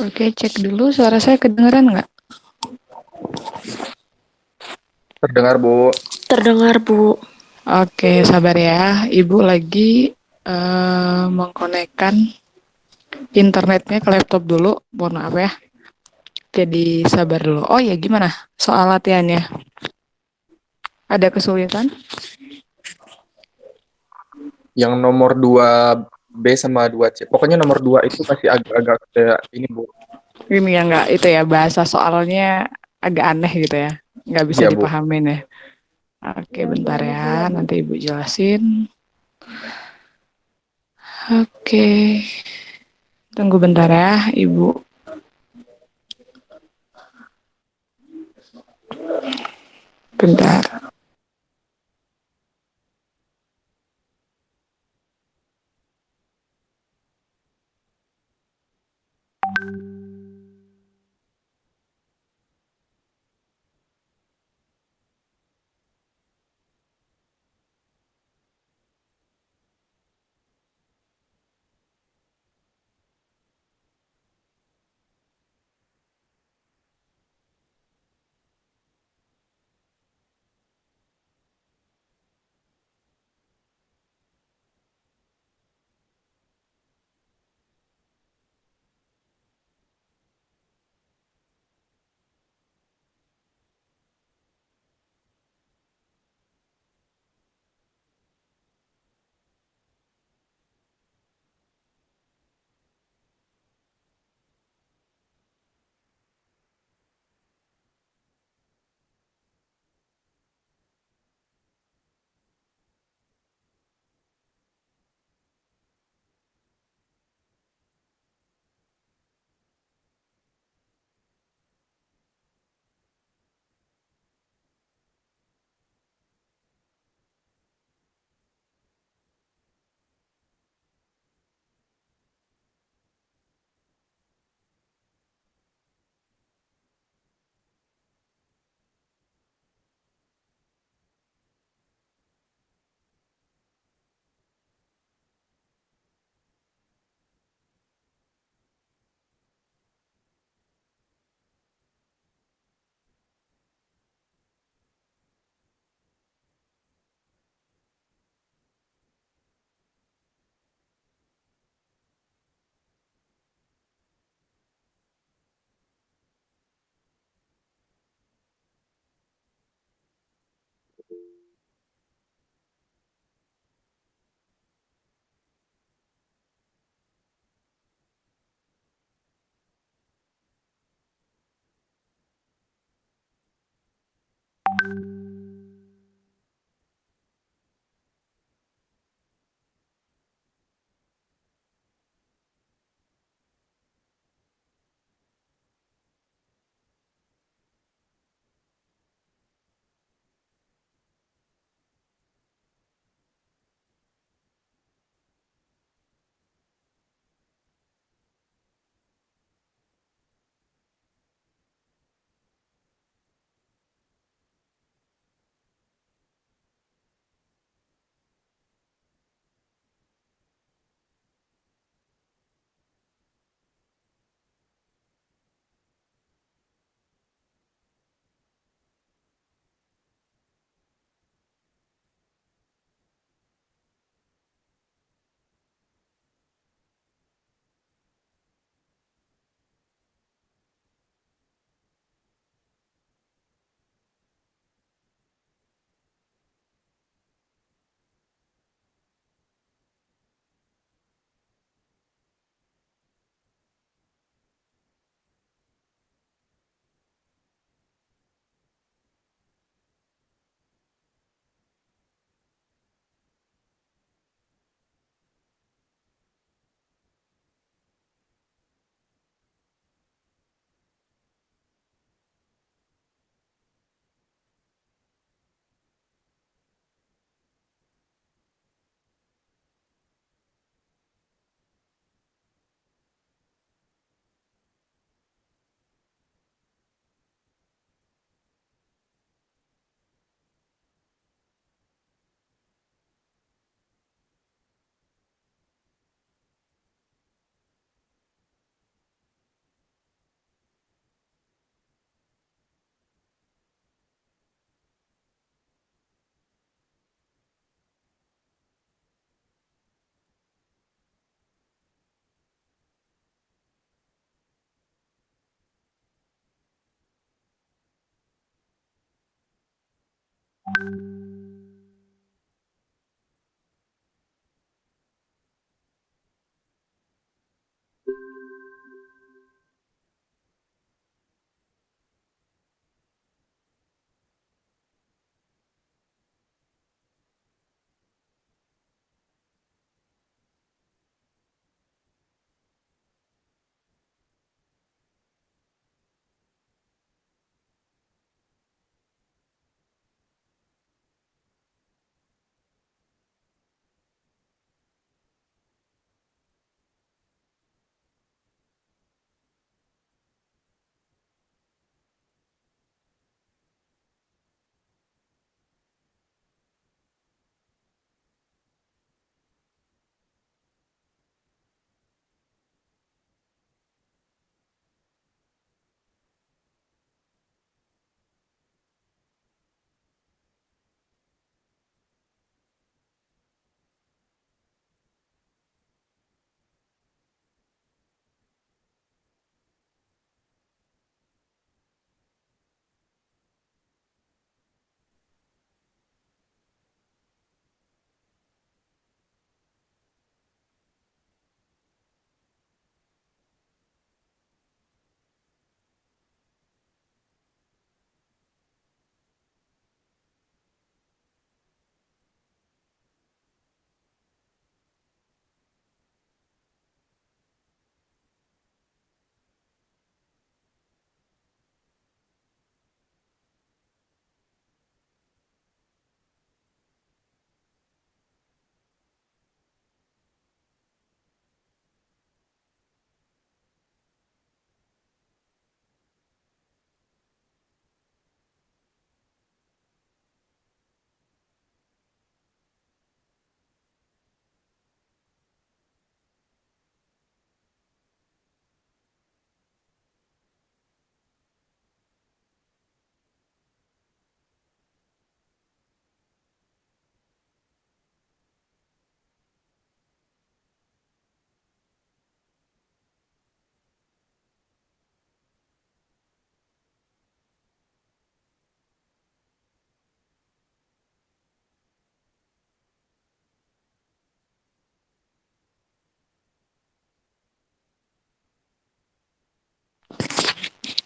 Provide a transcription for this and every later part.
Oke, cek dulu suara saya kedengeran nggak? Terdengar, Bu. Terdengar, Bu. Oke, sabar ya. Ibu lagi mengkonekkan internetnya ke laptop dulu. Mohon maaf ya. Jadi sabar dulu. Oh ya, gimana soal latihannya? Ada kesulitan? Yang nomor 2B sama 2C. Pokoknya nomor 2 itu masih agak-agak kayak ini, Bu. Ini ya nggak itu ya, bahasa soalnya agak aneh gitu ya. Nggak bisa Iya, Bu. dipahamin ya. Oke, bentar ya. Nanti Ibu jelasin. Oke, tunggu bentar ya, Ibu. Bentar.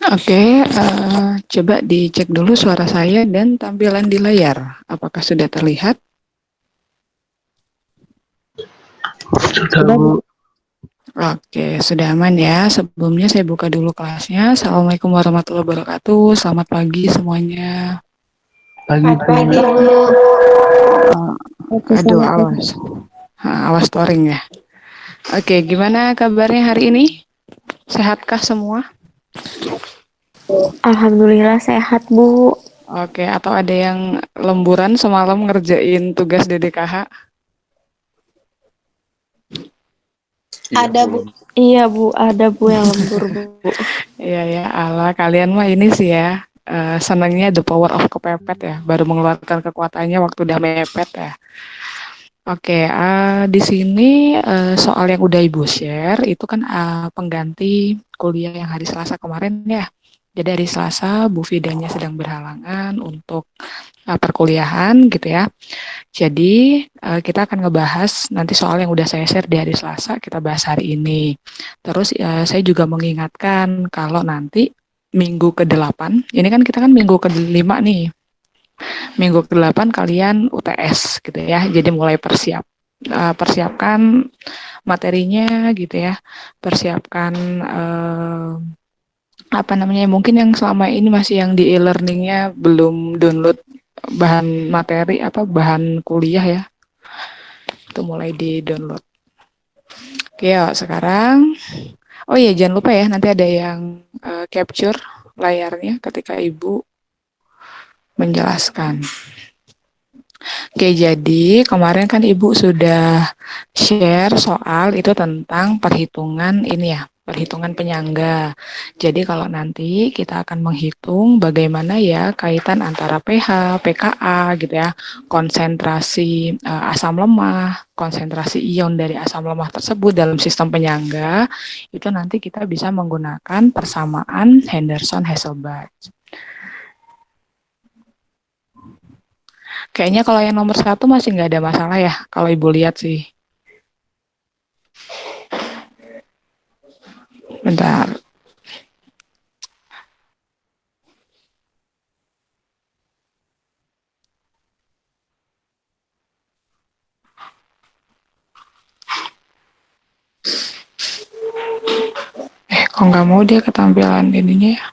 Oke, coba dicek dulu suara saya dan tampilan di layar. Apakah sudah terlihat? Sudah, Bu. Oke, sudah aman ya. Sebelumnya saya buka dulu kelasnya. Assalamualaikum warahmatullahi wabarakatuh. Selamat pagi semuanya. Pagi, Pagi, Bu. Bu. Oke, Aduh, selamat pagi. awas. Awas touring ya. Oke, gimana kabarnya hari ini? Sehatkah semua? Alhamdulillah sehat, Bu. Oke, atau ada yang lemburan semalam ngerjain tugas DDKH? Iya, Ada, Bu. belum. Iya, Bu. Ada, Bu, yang lembur, Bu. Iya ya, ala kalian mah ini sih ya. Senangnya the power of kepepet ya, baru mengeluarkan kekuatannya waktu udah mepet ya. Oke, di sini soal yang udah Ibu share itu kan pengganti kuliah yang hari Selasa kemarin ya. Jadi hari Selasa Bu Fidanya sedang berhalangan untuk perkuliahan gitu ya. Jadi kita akan ngebahas nanti soal yang udah saya share di hari Selasa, kita bahas hari ini. Terus saya juga mengingatkan kalau nanti minggu ke-8, ini kan kita kan minggu ke-5 nih. Minggu ke-8 kalian UTS gitu ya. Jadi mulai persiapkan materinya gitu ya. Persiapkan apa namanya? Mungkin yang selama ini masih yang di e-learningnya belum download bahan materi apa bahan kuliah ya. Itu mulai di-download. Oke, yuk, sekarang oh iya jangan lupa ya nanti ada yang capture layarnya ketika Ibu menjelaskan. Oke, jadi kemarin kan Ibu sudah share soal itu tentang perhitungan ini ya, perhitungan penyangga. Jadi kalau nanti kita akan menghitung bagaimana ya kaitan antara pH, pKa gitu ya, konsentrasi asam lemah, konsentrasi ion dari asam lemah tersebut dalam sistem penyangga, itu nanti kita bisa menggunakan persamaan Henderson-Hasselbalch. Kayaknya kalau yang nomor 1 masih nggak ada masalah ya, kalau Ibu lihat sih. Bentar. Kok nggak mau dia ketampilan ininya ya?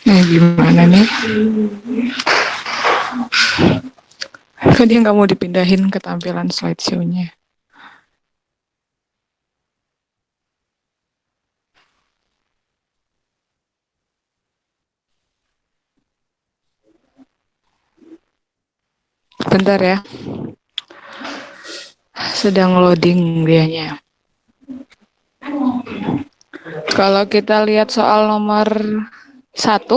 Nah, gimana nih? Kok dia nggak mau dipindahin ketampilan slideshow-nya? Bentar ya. Sedang loading dianya. Kalau kita lihat soal nomor 1,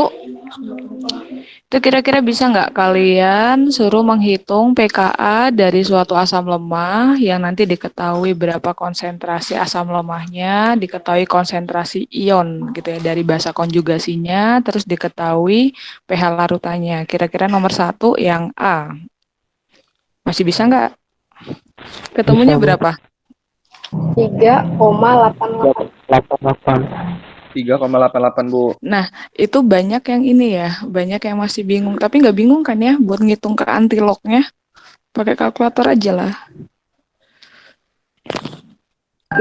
itu kira-kira bisa nggak kalian suruh menghitung pKa dari suatu asam lemah yang nanti diketahui berapa konsentrasi asam lemahnya, diketahui konsentrasi ion gitu ya dari basa konjugasinya, terus diketahui pH larutannya. Kira-kira nomor 1 yang A. Masih bisa nggak? Ketemunya Bisa, Bu. berapa? 3,88. 88. 3,88 Bu. Nah, itu banyak yang ini ya, banyak yang masih bingung. Tapi nggak bingung kan ya buat ngitung ke antilognya? Pakai kalkulator aja lah.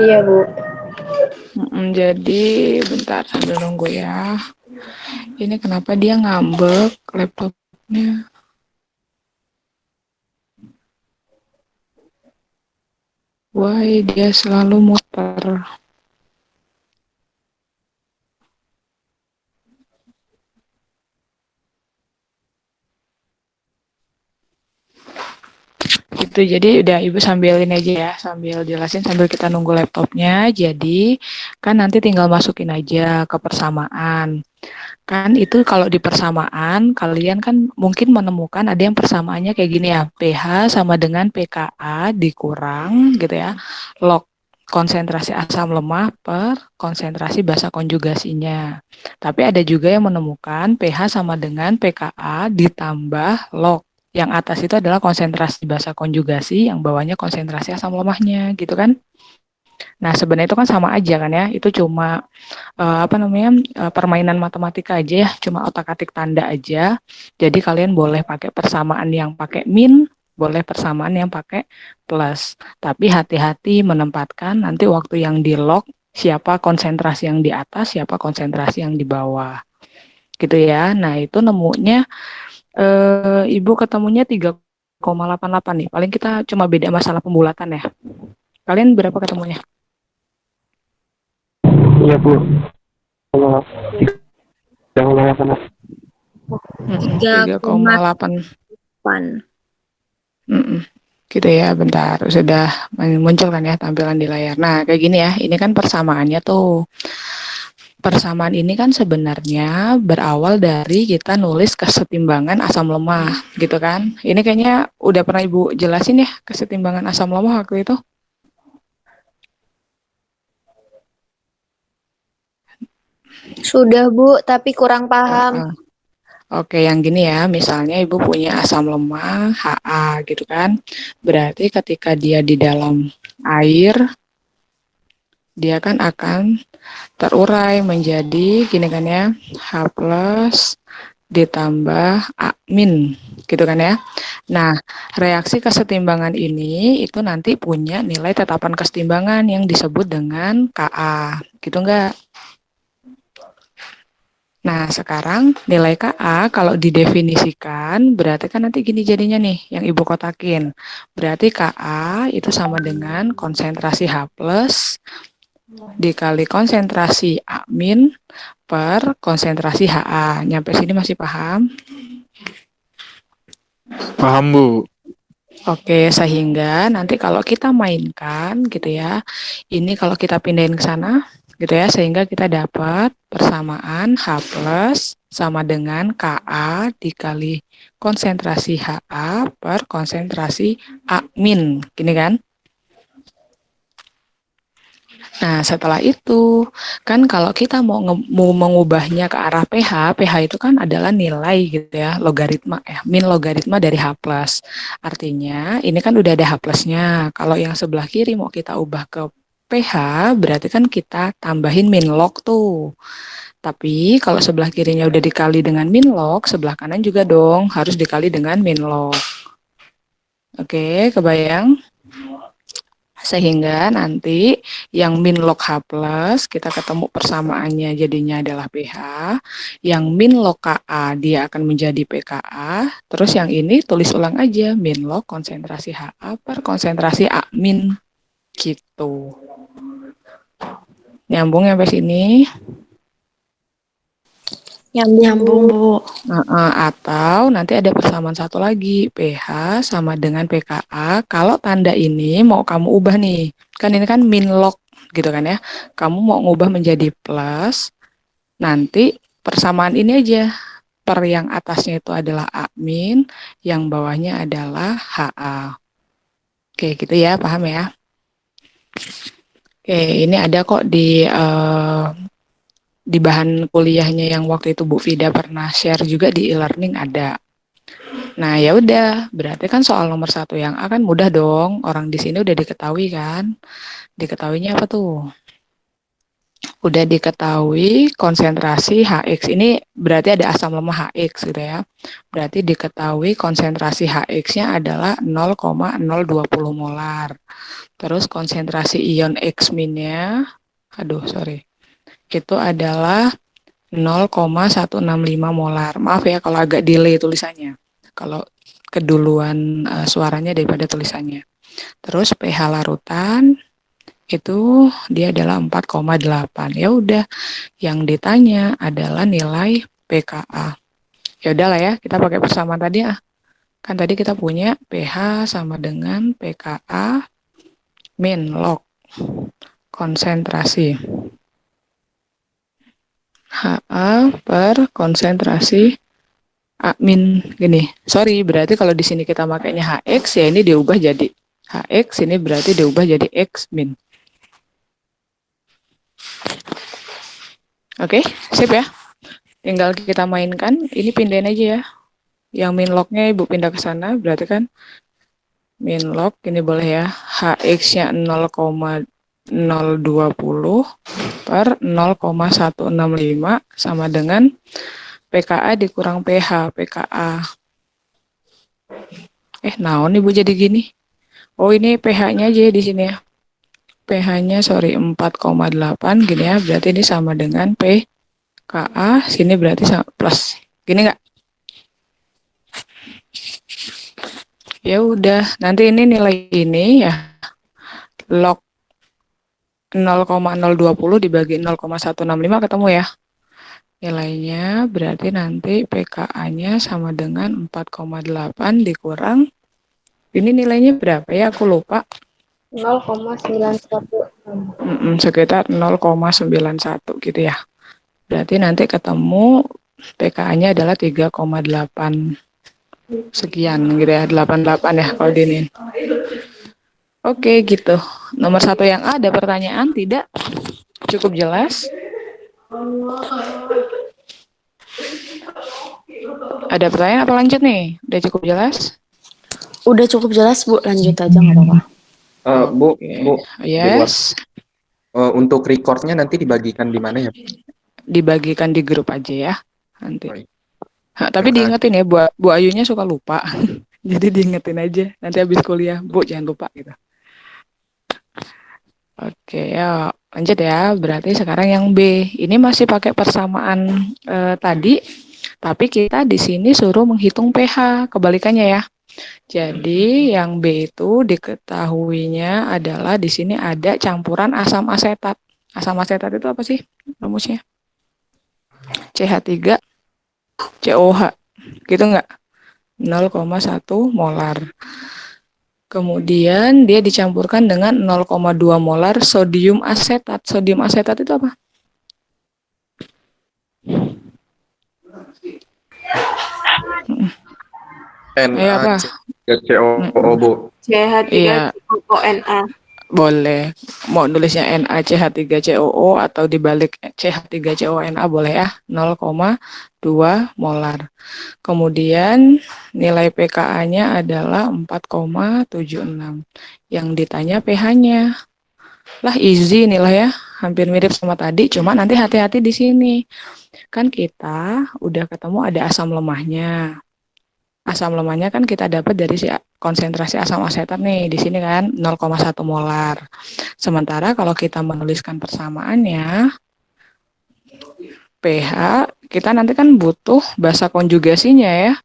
Iya, Bu. Jadi, bentar sambil nunggu ya. Ini kenapa dia ngambek laptopnya? Why dia selalu muter? Gitu, jadi udah Ibu sambilin aja ya, sambil jelasin sambil kita nunggu laptopnya. Jadi kan nanti tinggal masukin aja ke persamaan. Kan itu kalau di persamaan kalian kan mungkin menemukan ada yang persamaannya kayak gini ya, pH sama dengan pKa dikurang gitu ya, log konsentrasi asam lemah per konsentrasi basa konjugasinya. Tapi ada juga yang menemukan pH sama dengan pKa ditambah log. Yang atas itu adalah konsentrasi basa konjugasi, yang bawahnya konsentrasi asam lemahnya, gitu kan? Nah, sebenarnya itu kan sama aja kan ya. Itu cuma permainan matematika aja ya, cuma otak-atik tanda aja. Jadi kalian boleh pakai persamaan yang pakai min, boleh persamaan yang pakai plus. Tapi hati-hati menempatkan nanti waktu yang di log siapa konsentrasi yang di atas, siapa konsentrasi yang di bawah. Gitu ya. Nah, itu nemunya Ibu ketemunya 3,88 nih. Paling kita cuma beda masalah pembulatan ya. Kalian berapa ketemunya? Iya, Bu. 3,8. 3,8. Gitu ya, bentar. Sudah muncul kan ya tampilan di layar. Nah, kayak gini ya. Ini kan persamaannya tuh. Persamaan ini kan sebenarnya berawal dari kita nulis kesetimbangan asam lemah, gitu kan. Ini kayaknya udah pernah Ibu jelasin ya, kesetimbangan asam lemah waktu itu. Sudah, Bu, tapi kurang paham. Oke, yang gini ya, misalnya Ibu punya asam lemah Ha gitu kan. Berarti ketika dia di dalam air, dia kan akan terurai menjadi gini kan ya, H plus ditambah A min, gitu kan ya. Nah, reaksi kesetimbangan ini itu nanti punya nilai tetapan kesetimbangan yang disebut dengan Ka, gitu enggak? Nah, sekarang nilai Ka kalau didefinisikan berarti kan nanti gini jadinya nih yang Ibu kotakin. Berarti Ka itu sama dengan konsentrasi H plus dikali konsentrasi A min per konsentrasi Ha. Nyampe sini masih paham? Paham, Bu. Oke, sehingga nanti kalau kita mainkan gitu ya, ini kalau kita pindahin ke sana gitu ya, sehingga kita dapat persamaan H plus sama dengan Ka dikali konsentrasi Ha per konsentrasi A min. Gini kan? Nah, setelah itu, kan kalau kita mau mengubahnya ke arah pH, pH itu kan adalah nilai gitu ya, logaritma ya, min logaritma dari H+. Artinya, ini kan udah ada H plusnya. Kalau yang sebelah kiri mau kita ubah ke pH, berarti kan kita tambahin min log tuh. Tapi kalau sebelah kirinya udah dikali dengan min log, sebelah kanan juga dong harus dikali dengan min log. Oke, kebayang? Sehingga nanti yang min log H plus kita ketemu persamaannya jadinya adalah pH, yang min log Ka dia akan menjadi pKa, terus yang ini tulis ulang aja min log konsentrasi Ha per konsentrasi A min gitu. Nyambung sampai sini? Nyambung, Bu. Atau nanti ada persamaan satu lagi, pH sama dengan pKa. Kalau tanda ini mau kamu ubah nih, kan ini kan min log gitu kan ya. Kamu mau ngubah menjadi plus, nanti persamaan ini aja. Per yang atasnya itu adalah A min, yang bawahnya adalah Ha. Oke, gitu ya, paham ya? Oke, ini ada kok di bahan kuliahnya yang waktu itu Bu Vida pernah share juga di e-learning ada. Nah ya udah, berarti kan soal nomor 1 yang A kan mudah dong. Orang di sini udah diketahui kan. Diketahuinya apa tuh? Udah diketahui konsentrasi HX. Ini berarti ada asam lemah HX gitu ya. Berarti diketahui konsentrasi HX-nya adalah 0,020 molar. Terus konsentrasi ion X min-nya, itu adalah 0,165 molar. Maaf ya kalau agak delay tulisannya. Kalau keduluan suaranya daripada tulisannya. Terus pH larutan itu dia adalah 4,8. Ya udah, yang ditanya adalah nilai pKa. Ya udahlah ya, kita pakai persamaan tadi ah. Kan tadi kita punya pH sama dengan pKa min log konsentrasi Ha per konsentrasi A min gini. Sorry, berarti kalau di sini kita makainya HX ya ini diubah jadi HX, ini berarti diubah jadi X min. Oke, sip ya. Tinggal kita mainkan, ini pindahin aja ya. Yang min lognya Ibu pindah ke sana, berarti kan min log ini boleh ya. HX-nya 0,020 per 0,165 sama dengan pKa dikurang pH, pKa. Naon Ibu jadi gini? Oh, ini pH-nya aja di sini ya. pH-nya 4,8 gini ya, berarti ini sama dengan pKa, sini berarti sama plus. Gini enggak? Ya udah, nanti ini nilai ini ya log 0,020 dibagi 0,165 ketemu ya. Nilainya berarti nanti pKa-nya sama dengan 4,8 dikurang. Ini nilainya berapa ya? Aku lupa. 0,91. Sekitar 0,91 gitu ya. Berarti nanti ketemu pKa-nya adalah 3,8 sekian gitu ya. 88 ya kalau diinin. Oke gitu. Nomor 1 yang A ada pertanyaan? Tidak? Cukup jelas? Ada pertanyaan apa lanjut nih? Udah cukup jelas? Udah cukup jelas, Bu. Lanjut aja nggak apa-apa. Bu, Yes. Untuk recordnya nanti dibagikan di mana ya? Dibagikan di grup aja ya nanti. Baik. Tapi diingetin ya, Bu Ayunya suka lupa. Jadi diingetin aja. Nanti habis kuliah, Bu jangan lupa gitu. Oke, ya lanjut ya. Berarti sekarang yang B. Ini masih pakai persamaan tadi, tapi kita di sini suruh menghitung pH. Kebalikannya ya. Jadi yang B itu diketahuinya adalah di sini ada campuran asam asetat. Asam asetat itu apa sih rumusnya? CH3 COH. Gitu enggak? 0,1 molar. Kemudian dia dicampurkan dengan 0,2 molar sodium asetat. Sodium asetat itu apa? Ayo apa? NaCO, Bu. Iya, CH3COONA. boleh. Mau nulisnya NaCH3COO atau dibalik CH3CONA boleh ya. 0,2 molar. Kemudian nilai pKa-nya adalah 4,76. Yang ditanya pH-nya. Lah easy inilah ya. Hampir mirip sama tadi, cuma nanti hati-hati di sini. Kan kita udah ketemu ada asam lemahnya. Asam lemahnya kan kita dapat dari si konsentrasi asam asetat nih di sini kan 0,1 molar. Sementara kalau kita menuliskan persamaannya pH kita nanti kan butuh bahasa konjugasinya ya.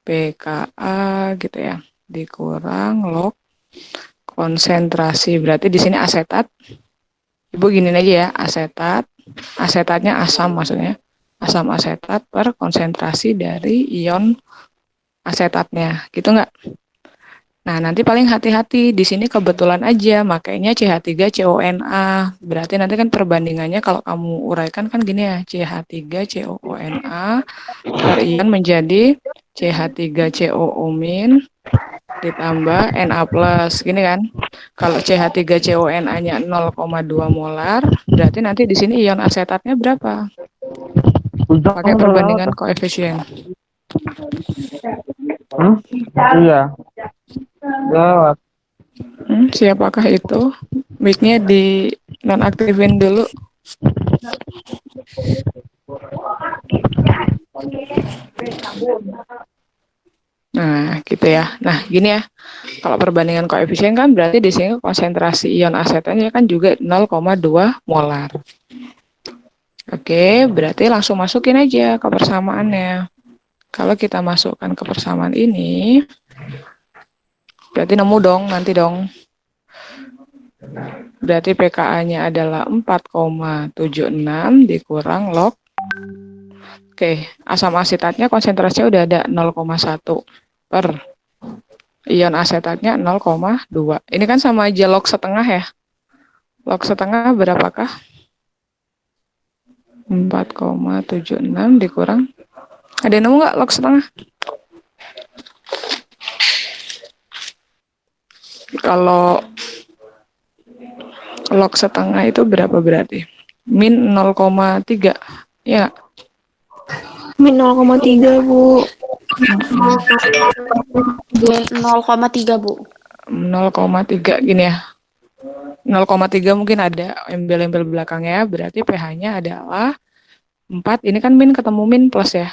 pKa gitu ya dikurang log konsentrasi berarti di sini asetat. Ibu gini aja ya, asetatnya asam maksudnya. Asam asetat per konsentrasi dari ion asetatnya, gitu nggak? Nah, nanti paling hati-hati, di sini kebetulan aja, makanya CH3CONA. Berarti nanti kan perbandingannya kalau kamu uraikan kan gini ya, CH3COONA per ion menjadi CH3COO- ditambah Na+, gini kan. Kalau CH3CONA-nya 0,2 molar, berarti nanti di sini ion asetatnya berapa? Pakai perbandingan koefisien. Iya. Lewat. Siapakah itu? Mic-nya di nonaktifin dulu. Nah, gitu ya. Nah, gini ya. Kalau perbandingan koefisien kan berarti di sini konsentrasi ion asetatnya kan juga 0,2 molar. Oke, berarti langsung masukin aja ke persamaannya. Kalau kita masukkan ke persamaan ini, berarti nemu dong, nanti dong. Berarti pKa-nya adalah 4,76 dikurang log. Oke, asam asetatnya konsentrasinya udah ada 0,1 per ion asetatnya 0,2. Ini kan sama aja log setengah ya. Log setengah berapakah? 4,76 dikurang. Ada yang nemu nggak log setengah? Kalau log setengah itu berapa berarti? Min 0,3. Ya, Min 0,3, Bu. 0,3 Bu. 0,3 gini ya. 0,3 mungkin ada embel-embel belakangnya, berarti pH-nya adalah 4. Ini kan min ketemu min plus ya.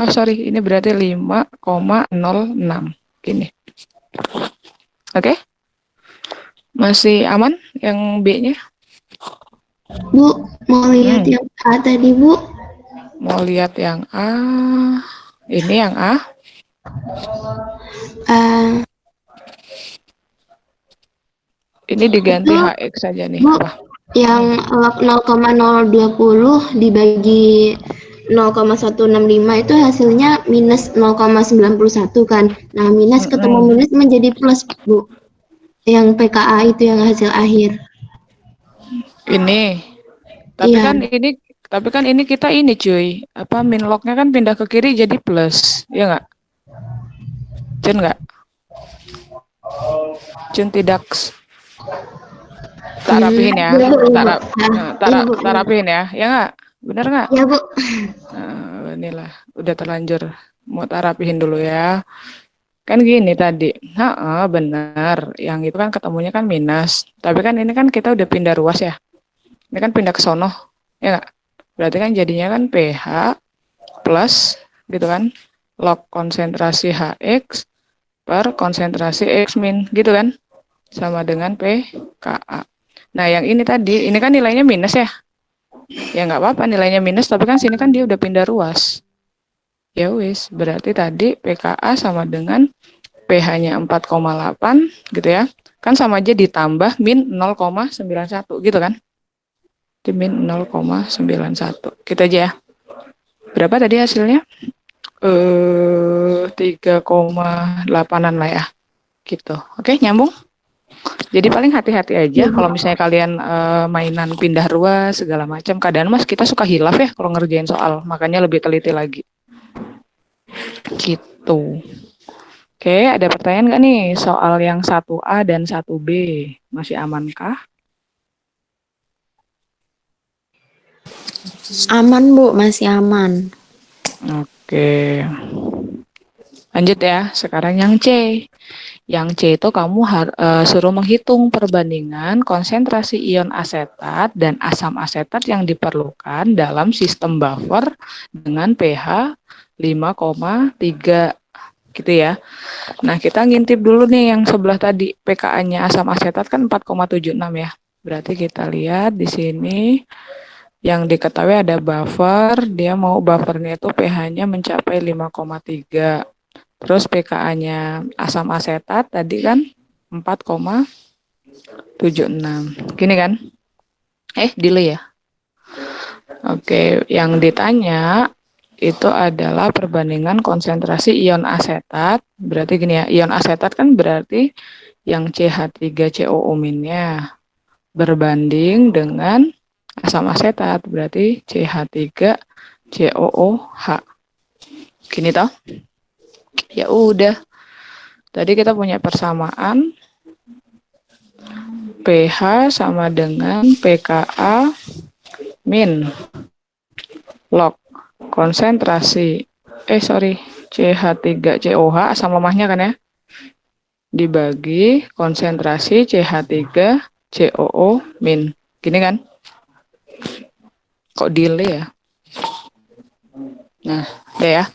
Oh sorry, ini berarti 5,06 gini. Oke? Masih aman yang B-nya? Bu, mau lihat yang A tadi, Bu? Mau lihat yang A. Ini yang A. Ini diganti Bu, HX saja nih. Bu, Apa? yang log 0,020 dibagi 0,165 itu hasilnya minus 0,91 kan. Nah, minus ketemu minus menjadi plus, Bu. Yang pKa itu yang hasil akhir. Ini. Tapi Iya. kan ini kita ini cuy. Apa min lognya kan pindah ke kiri jadi plus. Ya enggak? Cun enggak? Cun tidak. Tak rapihin ya. Tak rapihin ya. Ya enggak? Bener enggak? Ya, Bu. Nah, inilah udah terlanjur. Mau tak rapihin dulu ya. Kan gini tadi, benar. Yang itu kan ketemunya kan minus. Tapi kan ini kan kita udah pindah ruas ya. Ini kan pindah ke sono, ya nggak? Berarti kan jadinya kan pH plus, gitu kan, log konsentrasi HX per konsentrasi X min, gitu kan? Sama dengan pKa. Nah yang ini tadi, ini kan nilainya minus ya. Ya nggak apa-apa nilainya minus, tapi kan sini kan dia udah pindah ruas. Ya wis, berarti tadi pKa sama dengan pH-nya 4,8 gitu ya. Kan sama aja ditambah min 0,91 gitu kan. Di min 0,91. Kita aja ya. Berapa tadi hasilnya? 3,8-an lah ya. Gitu. Oke, nyambung? Jadi paling hati-hati aja Iya, Bu. kalau misalnya kalian mainan pindah ruas segala macam. Kadang Mas kita suka hilaf ya kalau ngerjain soal, makanya lebih teliti lagi. Gitu. Oke, ada pertanyaan nggak nih soal yang 1A dan 1B? Masih amankah? Aman, Bu. Masih aman. Oke. Lanjut ya, sekarang yang C. Yang C itu kamu suruh menghitung perbandingan konsentrasi ion asetat dan asam asetat yang diperlukan dalam sistem buffer dengan pH 5,3 gitu ya. Nah, kita ngintip dulu nih yang sebelah tadi, pKa-nya asam asetat kan 4,76 ya. Berarti kita lihat di sini yang diketahui ada buffer, dia mau buffernya itu pH-nya mencapai 5,3. Terus pKa-nya asam asetat tadi kan 4,76. Gini kan? Delay ya. Oke, yang ditanya itu adalah perbandingan konsentrasi ion asetat. Berarti gini ya, ion asetat kan berarti yang CH3COO-nya berbanding dengan asam asetat, berarti CH3COOH. Gini toh? Ya udah. Tadi kita punya persamaan pH sama dengan pKa min log konsentrasi CH3COH asam lemahnya kan ya, dibagi konsentrasi CH3COO min. Gini kan? Kok delay ya? Nah, udah ya.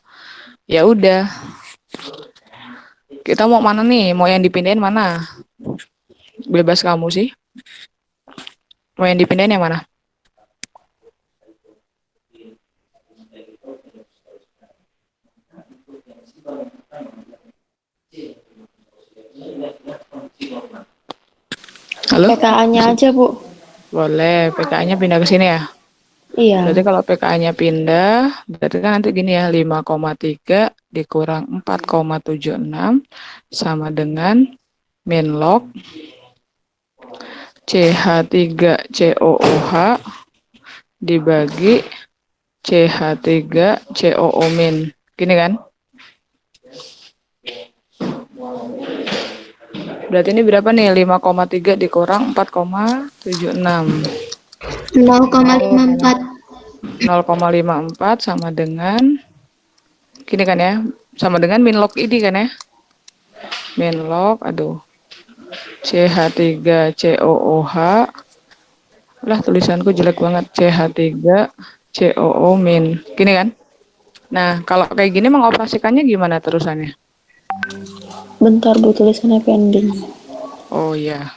Ya udah. Kita mau mana nih? Mau yang dipindahin mana? Bebas kamu sih. Mau yang dipindahin yang mana? Halo? PKA-nya aja, Bu. Boleh, PKA-nya pindah ke sini ya. Iya. Berarti kalau PKA-nya pindah, berarti kan nanti gini ya, 5,3 dikurang 4,76 sama dengan min log CH3COOH dibagi CH3COO min. Gini kan? Berarti ini berapa nih? 5,3 dikurang 4,76. 0,54. 0,54 sama dengan gini kan ya, sama dengan min log ini kan ya, min log CH3COOH lah, tulisanku jelek banget, CH3COO min, gini kan. Nah kalau kayak gini mengoperasikannya gimana terusannya? Bentar, Bu. Tulisannya pending. Oh iya,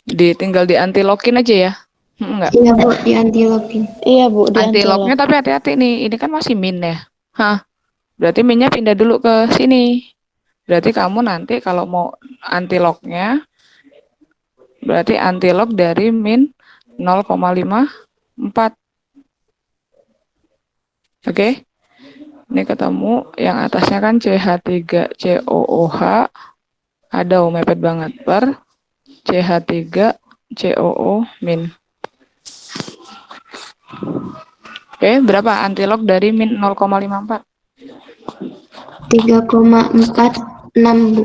tinggal di anti login aja ya. Enggak, Iya, Bu, di anti login. Iya, Bu. Di anti anti-lock. lognya tapi hati-hati nih, ini kan masih min ya. Berarti minnya pindah dulu ke sini. Berarti kamu nanti kalau mau anti lognya, berarti anti log dari min 0,54. Oke? Ini ketemu yang atasnya kan CH3COOH, ada mepet banget, per CH3COO min. Oke, berapa anti log dari min 0,54? 3,46, Bu.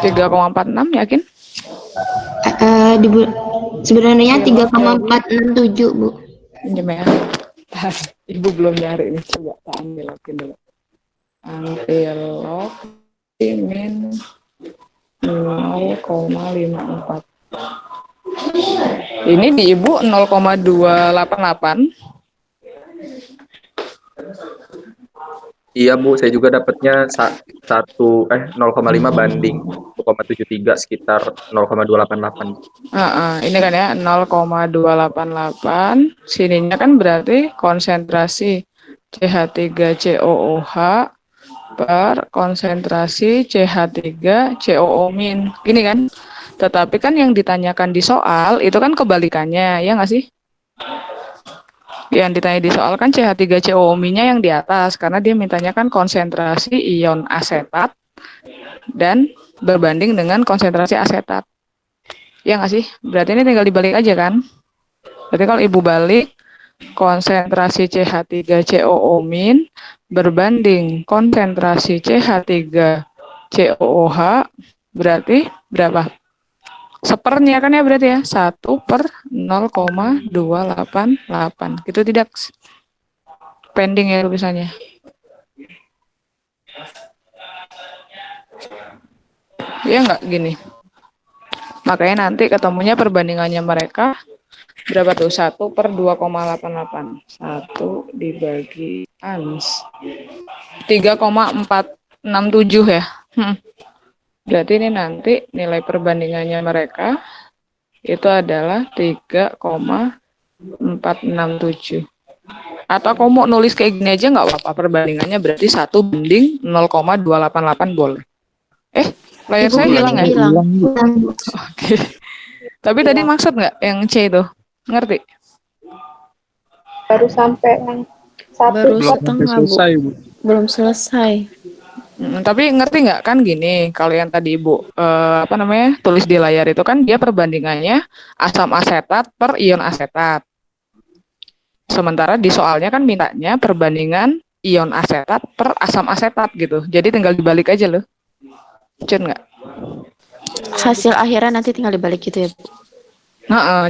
3,46 yakin? Sebenarnya 3,467, Bu. Pinjam ya. Ibu belum nyari nih, coba tak ambil login dulu. Anti log min 0,54. Ini di ibu 0,288. Iya Bu, saya juga dapatnya 0,5 banding 1,73 sekitar 0,288. Ini kan ya 0,288. Sininya kan berarti konsentrasi CH3COOH per konsentrasi CH3COO min. Gini kan? Tetapi kan yang ditanyakan di soal itu kan kebalikannya, ya nggak sih? Yang ditanya di soal kan CH3COO-nya yang di atas, karena dia mintanya kan konsentrasi ion asetat dan berbanding dengan konsentrasi asetat. Ya nggak sih? Berarti ini tinggal dibalik aja kan? Berarti kalau Ibu balik, konsentrasi CH3COO min berbanding konsentrasi CH3COOH berarti berapa? Sepernya kan ya berarti ya, 1/0,288. Gitu tidak? Pending ya tulisannya. Ya nggak gini. Makanya nanti ketemunya perbandingannya mereka berapa tuh? 1/2,88. 1 dibagi ans 3,467 ya. Berarti ini nanti nilai perbandingannya mereka itu adalah 3,467. Atau kamu mau nulis kayak gini aja nggak apa-apa, perbandingannya berarti 1:0,288 boleh. Layar saya hilang ya? Oke. Tapi tadi maksud nggak yang C itu? Ngerti? Baru sampai yang Baru satu. setengah, Bu. selesai, Bu. Belum selesai. Tapi ngerti nggak kan gini, kalau yang tadi Ibu tulis di layar itu kan dia perbandingannya asam asetat per ion asetat. Sementara di soalnya kan mintanya perbandingan ion asetat per asam asetat gitu. Jadi tinggal dibalik aja loh. Cun nggak? Hasil akhirnya nanti tinggal dibalik gitu ya, Bu.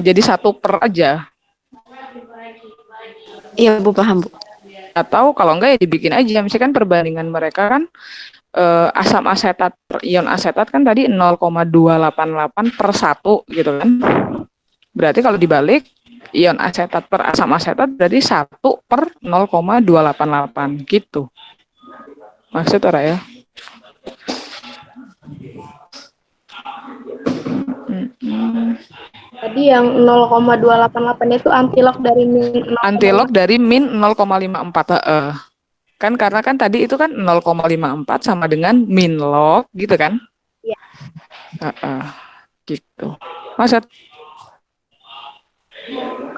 Jadi 1 per aja. Iya, Bu, paham, Bu. Atau kalau enggak ya dibikin aja. Misalkan perbandingan mereka kan asam asetat per ion asetat kan tadi 0,288/1 gitu kan. Berarti kalau dibalik ion asetat per asam asetat berarti 1/0,288 gitu. Maksud orang ya? Tadi yang 0,288 itu antilog dari min 0,5. Antilog dari min 0,54. Kan karena kan tadi itu kan 0,54 sama dengan min log gitu kan? Iya. Gitu. Maksud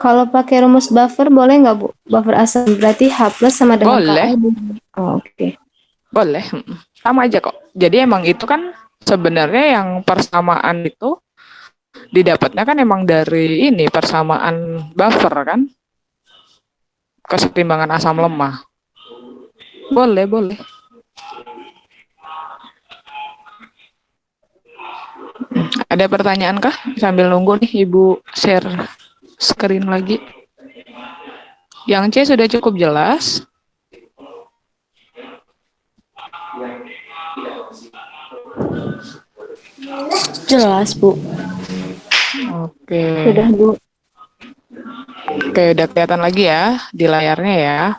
Kalau pakai rumus buffer boleh nggak, Bu? Buffer asam berarti H plus sama dengan Boleh. Ka. Oh, oke. boleh. Sama aja kok. Jadi emang itu kan sebenarnya yang persamaan itu didapatnya kan emang dari ini persamaan buffer kan? Kesetimbangan asam lemah. Boleh. Ada pertanyaan kah? Sambil nunggu nih Ibu share screen lagi. Yang C sudah cukup jelas. Jelas, Bu. Oke. Sudah, Bu. Oke, udah kelihatan lagi ya di layarnya ya.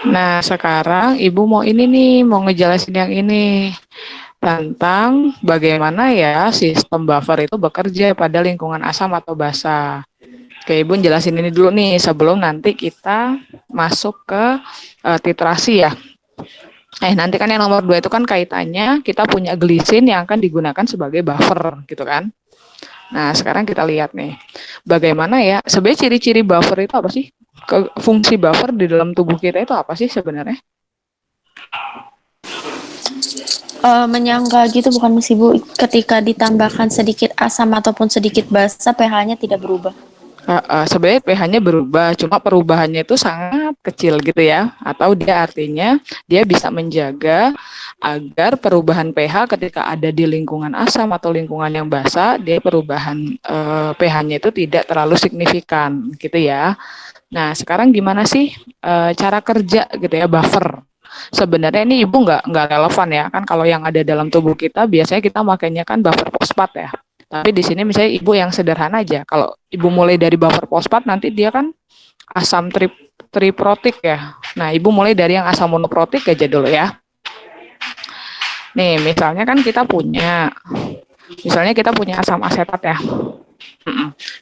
Nah, sekarang Ibu mau ini nih, mau ngejelasin yang ini tentang bagaimana ya sistem buffer itu bekerja pada lingkungan asam atau basa. Oke, Ibu jelasin ini dulu nih sebelum nanti kita masuk ke titrasi ya. Nanti kan yang nomor 2 itu kan kaitannya kita punya glisin yang akan digunakan sebagai buffer gitu kan. Nah, sekarang kita lihat nih. Bagaimana ya, sebenarnya ciri-ciri buffer itu apa sih? Fungsi buffer di dalam tubuh kita itu apa sih sebenarnya? Menyangga gitu bukan sih, Bu? Ketika ditambahkan sedikit asam ataupun sedikit basa, pH-nya tidak berubah. Sebenarnya pH-nya berubah, cuma perubahannya itu sangat kecil gitu ya. Atau dia artinya dia bisa menjaga agar perubahan pH ketika ada di lingkungan asam atau lingkungan yang basa, dia perubahan pH-nya itu tidak terlalu signifikan gitu ya. Nah, sekarang gimana sih cara kerja gitu ya buffer? Sebenarnya ini Ibu nggak relevan ya, kan kalau yang ada dalam tubuh kita biasanya kita makainya kan buffer fosfat ya. Tapi di sini misalnya Ibu yang sederhana aja. Kalau Ibu mulai dari buffer fosfat nanti dia kan asam triprotik ya. Nah, Ibu mulai dari yang asam monoprotik aja dulu ya. Nih, misalnya kan kita punya asam asetat ya.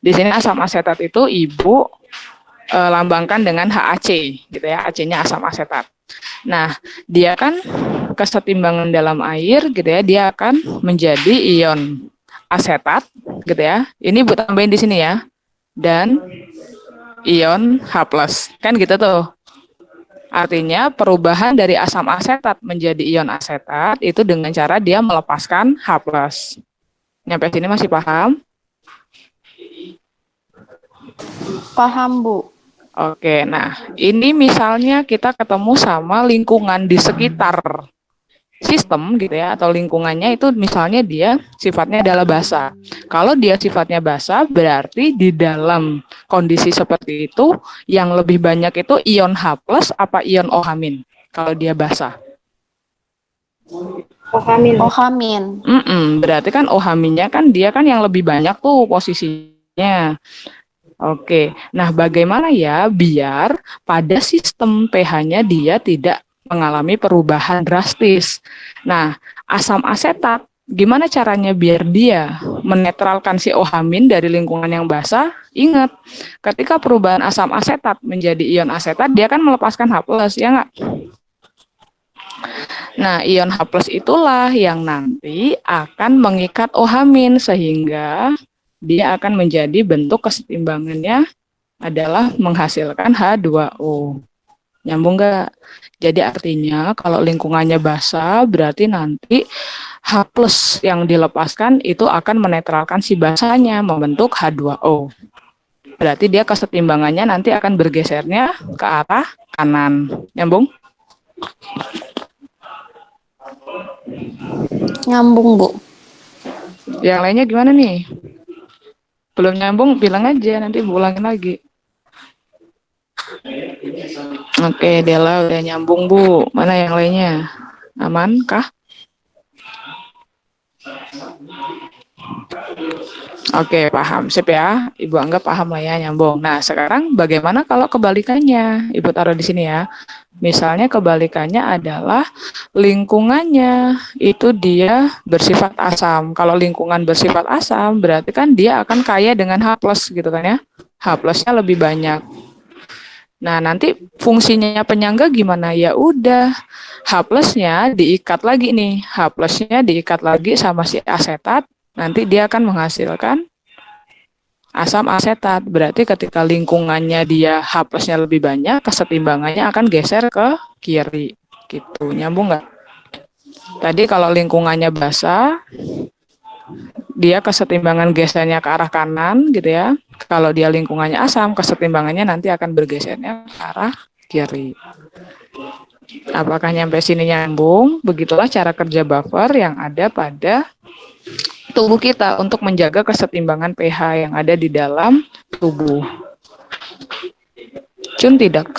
Di sini asam asetat itu Ibu lambangkan dengan HAC gitu ya. AC-nya asam asetat. Nah, dia kan kesetimbangan dalam air gitu ya, dia akan menjadi ion asetat gitu ya. Ini Bu tambahin di sini ya. Dan ion H+. Kan gitu tuh. Artinya perubahan dari asam asetat menjadi ion asetat itu dengan cara dia melepaskan H+. Nyampe sini masih paham? Paham, Bu. Oke, nah ini misalnya kita ketemu sama lingkungan di sekitar sistem gitu ya, atau lingkungannya itu misalnya dia sifatnya adalah basa. Kalau dia sifatnya basa, berarti di dalam kondisi seperti itu yang lebih banyak itu ion H+ apa ion OH-. Kalau dia basa. Ohamin. Ohamin. Berarti kan OH-nya kan dia kan yang lebih banyak tuh posisinya. Oke, nah bagaimana ya biar pada sistem pH-nya dia tidak mengalami perubahan drastis. Nah, asam asetat, gimana caranya biar dia menetralkan si OH- dari lingkungan yang basah? Ingat, ketika perubahan asam asetat menjadi ion asetat, dia kan melepaskan H+, ya nggak? Nah, ion H+ itulah yang nanti akan mengikat OH- sehingga dia akan menjadi bentuk kesetimbangannya adalah menghasilkan H2O. Nyambung nggak? Jadi artinya kalau lingkungannya basah berarti nanti H+ yang dilepaskan itu akan menetralkan si basahnya membentuk H2O. Berarti dia kesetimbangannya nanti akan bergesernya ke arah kanan. Nyambung? Nyambung, Bu. Yang lainnya gimana nih? Belum nyambung bilang aja, nanti ulangin lagi. Oke, Dela udah nyambung, Bu. Mana yang lainnya? Aman kah? Oke, paham. Sip ya. Ibu anggap paham lah ya, nyambung. Nah, sekarang bagaimana kalau kebalikannya? Ibu taruh di sini ya. Misalnya kebalikannya adalah lingkungannya itu dia bersifat asam. Kalau lingkungan bersifat asam, berarti kan dia akan kaya dengan H+ gitu kan ya. H+-nya lebih banyak. Nah, nanti fungsinya penyangga gimana? Ya udah, H+-nya diikat lagi nih. H+-nya diikat lagi sama si asetat, nanti dia akan menghasilkan asam asetat. Berarti ketika lingkungannya dia H+-nya lebih banyak, kesetimbangannya akan geser ke kiri. Gitu. Nyambung nggak? Tadi kalau lingkungannya basah, dia kesetimbangan gesernya ke arah kanan gitu ya. Kalau dia lingkungannya asam, kesetimbangannya nanti akan bergesernya ke arah kiri. Apakah nyampe sini nyambung? Begitulah cara kerja buffer yang ada pada tubuh kita untuk menjaga kesetimbangan pH yang ada di dalam tubuh. Cun tidak?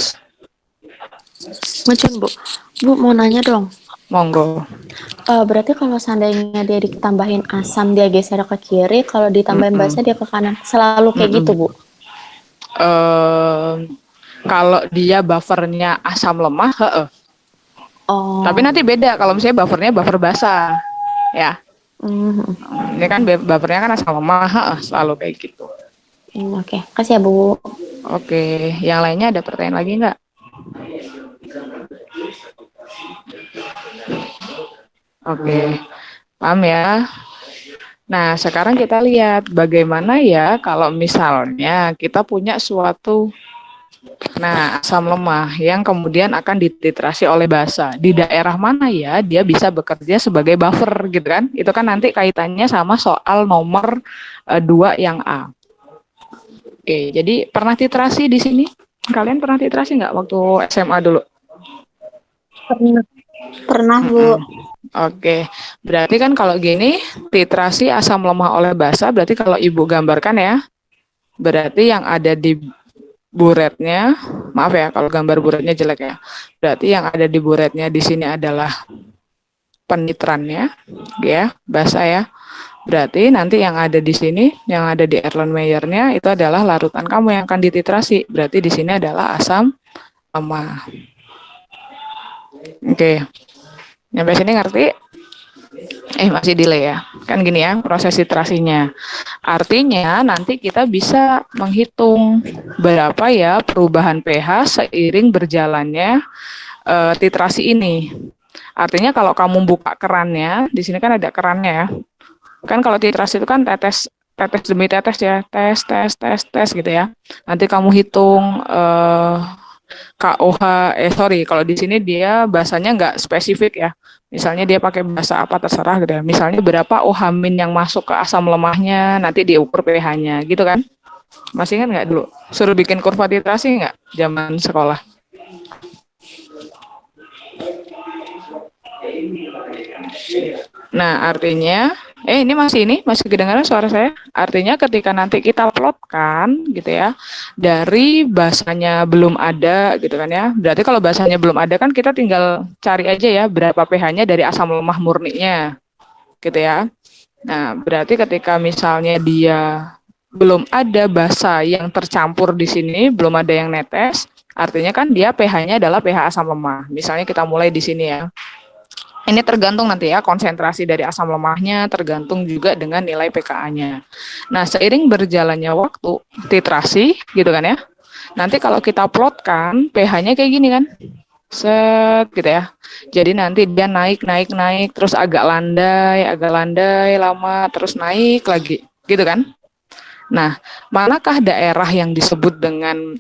Macam, Bu. Bu, mau nanya dong. Monggo. Berarti kalau seandainya dia ditambahin asam, dia geser ke kiri. Kalau ditambahin basa, dia ke kanan. Selalu kayak gitu, Bu? Kalau dia buffernya asam lemah, Oh. Tapi nanti beda kalau misalnya buffernya buffer basah, ya. Ini kan buffernya kan asam lemah, selalu kayak gitu. Oke. Kasih ya, Bu. Oke, yang lainnya ada pertanyaan lagi nggak? Oke, paham ya. Nah, sekarang kita lihat bagaimana ya kalau misalnya kita punya suatu asam lemah yang kemudian akan dititrasi oleh basa. Di daerah mana ya dia bisa bekerja sebagai buffer gitu kan? Itu kan nanti kaitannya sama soal nomor 2 yang A. Oke, jadi pernah titrasi di sini? Kalian pernah titrasi nggak waktu SMA dulu? Pernah, Bu. Oke, berarti kan kalau gini, titrasi asam lemah oleh basa, berarti kalau Ibu gambarkan ya, berarti yang ada di buretnya, maaf ya kalau gambar buretnya jelek ya, berarti yang ada di buretnya di sini adalah penitrannya, ya, basa ya. Berarti nanti yang ada di sini, yang ada di Erlenmeyernya itu adalah larutan kamu yang akan dititrasi. Berarti di sini adalah asam lemah. Oke. Sampai sini ngerti? Masih delay ya. Kan gini ya proses titrasinya. Artinya nanti kita bisa menghitung berapa ya perubahan pH seiring berjalannya titrasi ini. Artinya kalau kamu buka kerannya, di sini kan ada kerannya ya. Kan kalau titrasi itu kan tetes demi tetes ya, tes gitu ya. Nanti kamu hitung KOH, kalau di sini dia bahasanya nggak spesifik ya. Misalnya dia pakai bahasa apa terserah gitu ya. Misalnya berapa OH- yang masuk ke asam lemahnya, nanti diukur pH-nya gitu kan. Masih ingat nggak dulu? Suruh bikin kurva titrasi nggak zaman sekolah? Nah, artinya, ini masih kedengaran suara saya. Artinya ketika nanti kita plotkan gitu ya, dari bahasanya belum ada gitu kan ya. Berarti kalau bahasanya belum ada kan kita tinggal cari aja ya berapa pH-nya dari asam lemah murninya gitu ya. Nah, berarti ketika misalnya dia belum ada basa yang tercampur di sini, belum ada yang netes, artinya kan dia pH-nya adalah pH asam lemah. Misalnya kita mulai di sini ya. Ini tergantung nanti ya konsentrasi dari asam lemahnya, tergantung juga dengan nilai pKa-nya. Nah, seiring berjalannya waktu titrasi gitu kan ya. Nanti kalau kita plotkan pH-nya kayak gini kan. Set gitu ya. Jadi nanti dia naik terus agak landai lama terus naik lagi gitu kan. Nah, manakah daerah yang disebut dengan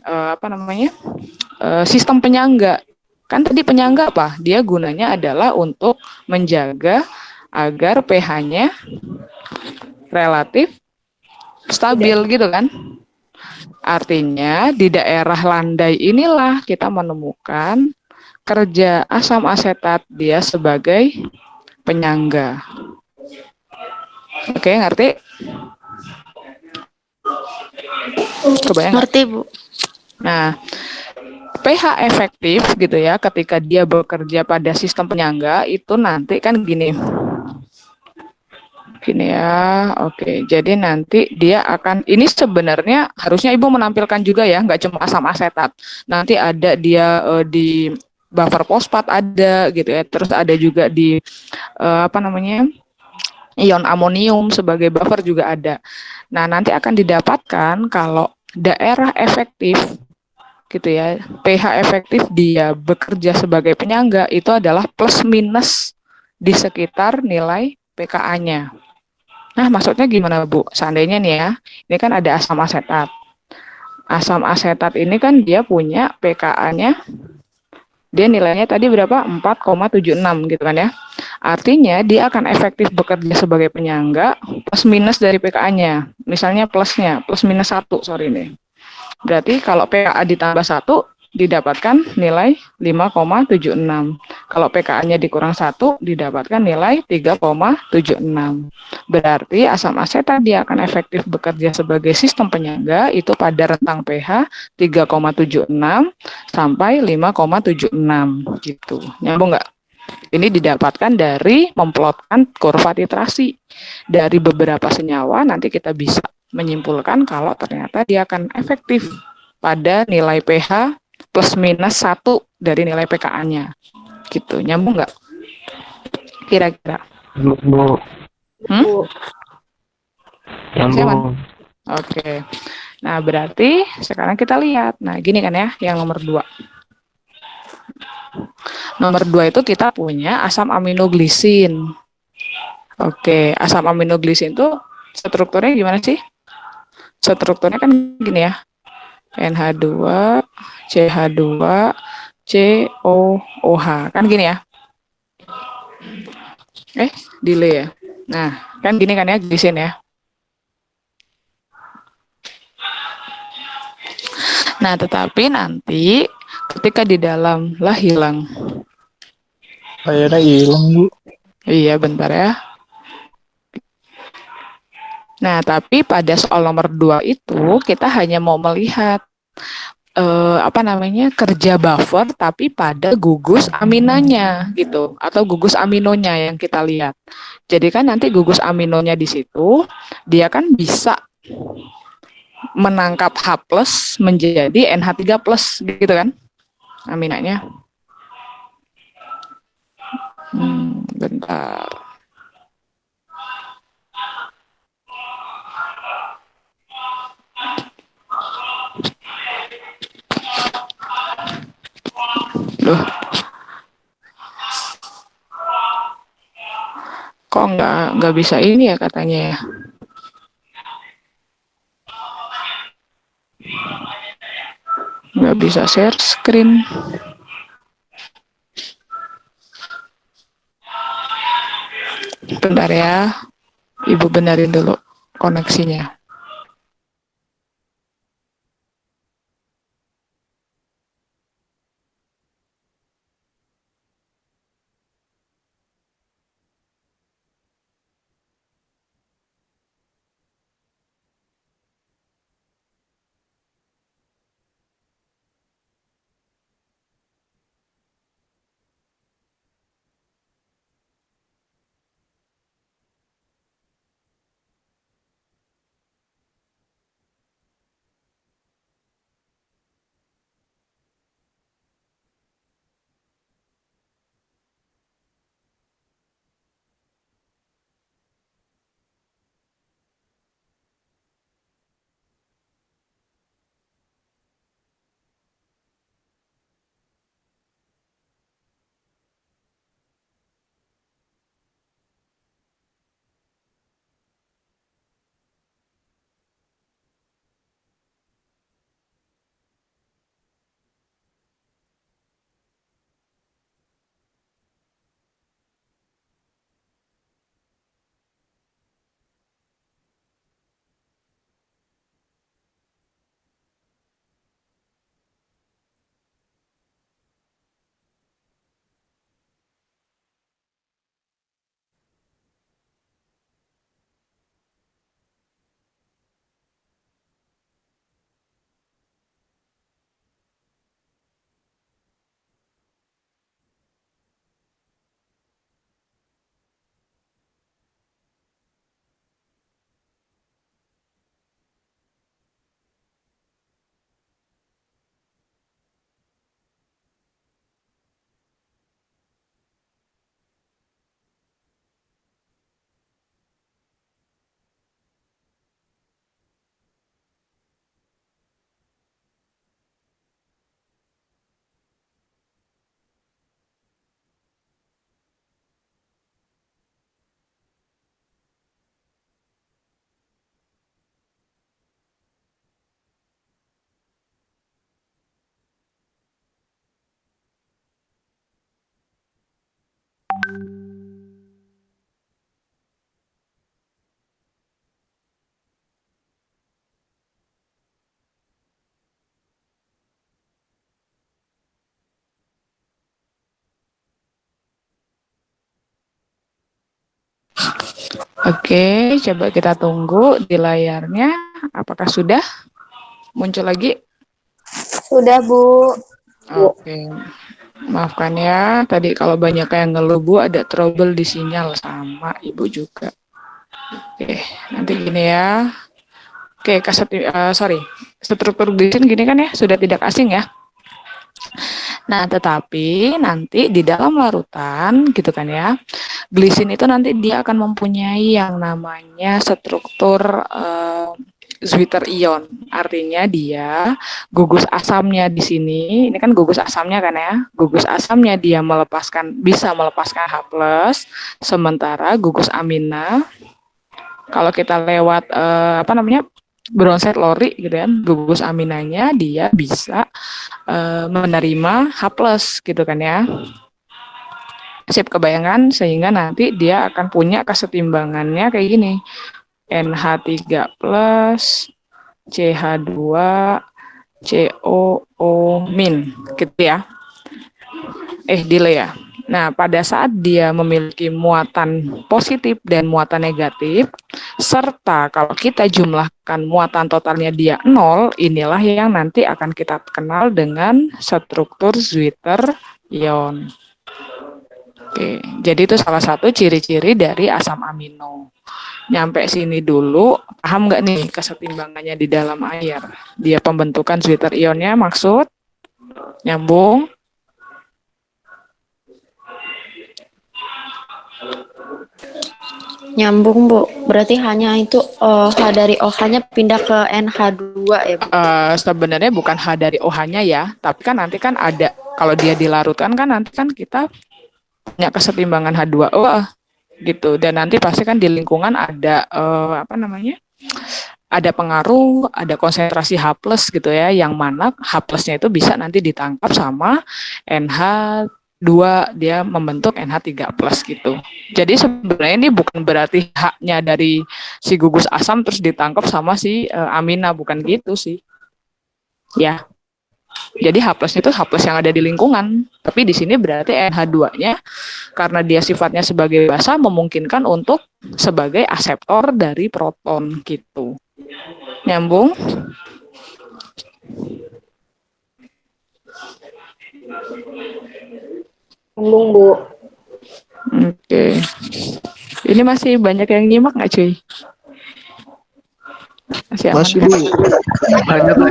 sistem penyangga? Kan tadi penyangga apa? Dia gunanya adalah untuk menjaga agar pH-nya relatif stabil gitu kan. Artinya di daerah landai inilah kita menemukan kerja asam asetat dia sebagai penyangga. Oke, ngerti? Kebayang? Ngerti, Bu. Nah, pH efektif gitu ya ketika dia bekerja pada sistem penyangga itu nanti kan gini ya, oke. Jadi nanti dia akan, ini sebenarnya harusnya Ibu menampilkan juga ya, nggak cuma asam asetat. Nanti ada dia di buffer fosfat ada gitu ya, terus ada juga di ion amonium sebagai buffer juga ada. Nah, nanti akan didapatkan kalau daerah efektif gitu ya, pH efektif dia bekerja sebagai penyangga itu adalah plus minus di sekitar nilai pKa-nya. Nah, maksudnya gimana Bu? Seandainya nih ya, ini kan ada asam asetat. Asam asetat ini kan dia punya pKa-nya, dia nilainya tadi berapa? 4,76 gitu kan ya. Artinya dia akan efektif bekerja sebagai penyangga plus minus dari pKa-nya. Misalnya plusnya, plus minus 1, sorry nih. Berarti kalau pKa ditambah 1, didapatkan nilai 5,76. Kalau pKa-nya dikurang 1, didapatkan nilai 3,76. Berarti asam asetat dia akan efektif bekerja sebagai sistem penyangga itu pada rentang pH 3,76 sampai 5,76 gitu. Nyambung nggak? Ini didapatkan dari memplotkan kurva titrasi. Dari beberapa senyawa nanti kita bisa menyimpulkan kalau ternyata dia akan efektif pada nilai pH plus minus 1 dari nilai pKa-nya. Gitu. Nyambung nggak? Kira-kira. Bu. Nyambung. Oke. Nah, berarti sekarang kita lihat. Nah, gini kan ya, yang nomor 2. Nomor 2 itu kita punya asam aminoglisin. Oke, asam aminoglisin itu strukturnya gimana sih? Strukturnya kan gini ya. NH2, CH2, COOH. Kan gini ya. Delay ya. Nah, kan gini kan ya glisin ya. Nah, tetapi nanti ketika di dalam lah hilang. Kayaknya hilang, Bu. Iya, bentar ya. Nah, tapi pada soal nomor 2 itu kita hanya mau melihat kerja buffer tapi pada gugus aminanya gitu atau gugus aminonya yang kita lihat. Jadi kan nanti gugus aminonya di situ dia kan bisa menangkap H+ menjadi NH3+ gitu kan aminanya. Bentar. Loh. Kok nggak bisa ini ya katanya ya? Nggak nggak bisa share screen. Bentar ya, Ibu benerin dulu koneksinya. Oke, coba kita tunggu di layarnya. Apakah sudah muncul lagi? Sudah, Bu. Oke, maafkan ya. Tadi kalau banyak yang ngeluh, Bu, ada trouble di sinyal sama Ibu juga. Oke, nanti gini ya. Oke, struktur glisin gini kan ya, sudah tidak asing ya. Nah, tetapi nanti di dalam larutan gitu kan ya, glisin itu nanti dia akan mempunyai yang namanya struktur Zwitter ion. Artinya dia gugus asamnya di sini, ini kan gugus asamnya kan ya, gugus asamnya dia bisa melepaskan H+, sementara gugus amina kalau kita lewat bronside lori gitu kan, gugus aminanya dia bisa menerima H+ gitu kan ya. Sip, kebayangan, sehingga nanti dia akan punya kesetimbangannya kayak gini. NH3+, CH2, COO- gitu ya. Delay ya. Nah, pada saat dia memiliki muatan positif dan muatan negatif, serta kalau kita jumlahkan muatan totalnya dia 0, inilah yang nanti akan kita kenal dengan struktur Zwitter ion. Oke, jadi itu salah satu ciri-ciri dari asam amino. Nyampe sini dulu, paham nggak nih kesetimbangannya di dalam air? Dia pembentukan Zwitter ionnya maksud? Nyambung? Nyambung, Bu. Berarti hanya itu H dari OH-nya pindah ke NH2 ya, Bu? Sebenarnya bukan H dari OH-nya ya, tapi kan nanti kan ada, kalau dia dilarutkan kan nanti kan kita punya kesetimbangan H2O gitu, dan nanti pasti kan di lingkungan ada ada pengaruh, ada konsentrasi H+ gitu ya, yang mana H+-nya itu bisa nanti ditangkap sama NH2, dia membentuk NH3+ gitu. Jadi sebenarnya ini bukan berarti H-nya dari si gugus asam terus ditangkap sama si amina, bukan gitu sih. Ya. Jadi H+ itu H+ yang ada di lingkungan, tapi di sini berarti NH2-nya karena dia sifatnya sebagai basa memungkinkan untuk sebagai aseptor dari proton gitu. Nyambung? Nyambung, Bu. Oke. Ini masih banyak yang nyimak nggak cuy? Masih aman Masih, kan? Bu. Banyak, Bu.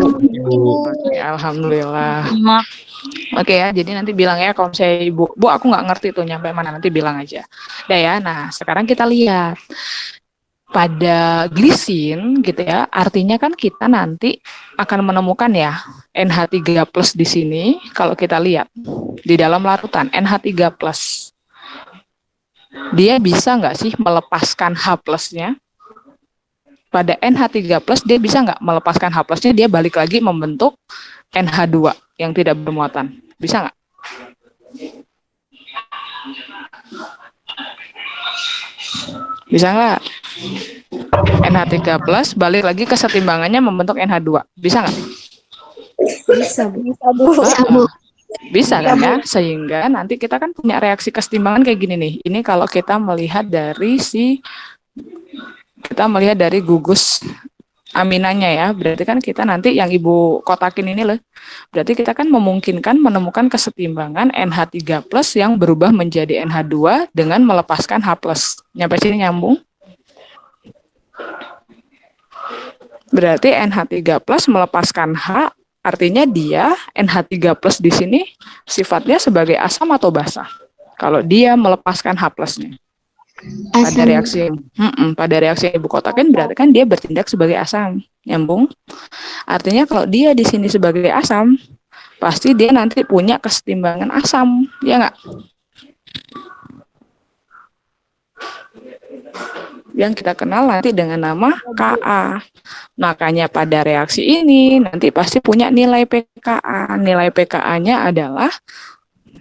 Oke, alhamdulillah. Mak. Oke ya, jadi nanti bilang ya kalau saya Bu aku nggak ngerti tuh nyampe mana, nanti bilang aja. Udah ya, nah sekarang kita lihat. Pada glisin gitu ya, artinya kan kita nanti akan menemukan ya NH3+ di sini kalau kita lihat di dalam larutan NH3+. Dia bisa nggak sih melepaskan H+-nya? Pada NH3+, dia bisa nggak melepaskan H+-nya, dia balik lagi membentuk NH2 yang tidak bermuatan. Bisa nggak? Bisa nggak? NH3+ balik lagi ke setimbangannya membentuk NH2. Bisa nggak? Bisa, Bu. Bisa, Bu. Bisa, Bu. Bisa kan ya? Sehingga nanti kita kan punya reaksi kesetimbangan kayak gini nih. Ini kalau kita melihat dari gugus aminanya ya. Berarti kan kita nanti yang Ibu kotakin ini loh. Berarti kita kan memungkinkan menemukan kesetimbangan NH3+ yang berubah menjadi NH2 dengan melepaskan H+. Nyampe sini nyambung? Berarti NH3+ melepaskan H, artinya dia NH3+ di sini sifatnya sebagai asam atau basa. Kalau dia melepaskan H+-nya. Pada reaksi yang Ibu kotakin berarti kan dia bertindak sebagai asam. Nyambung? Artinya kalau dia di sini sebagai asam, pasti dia nanti punya kesetimbangan asam, ya nggak? Yang kita kenal nanti dengan nama Ka. Makanya pada reaksi ini nanti pasti punya nilai pKa. Nilai pKa-nya adalah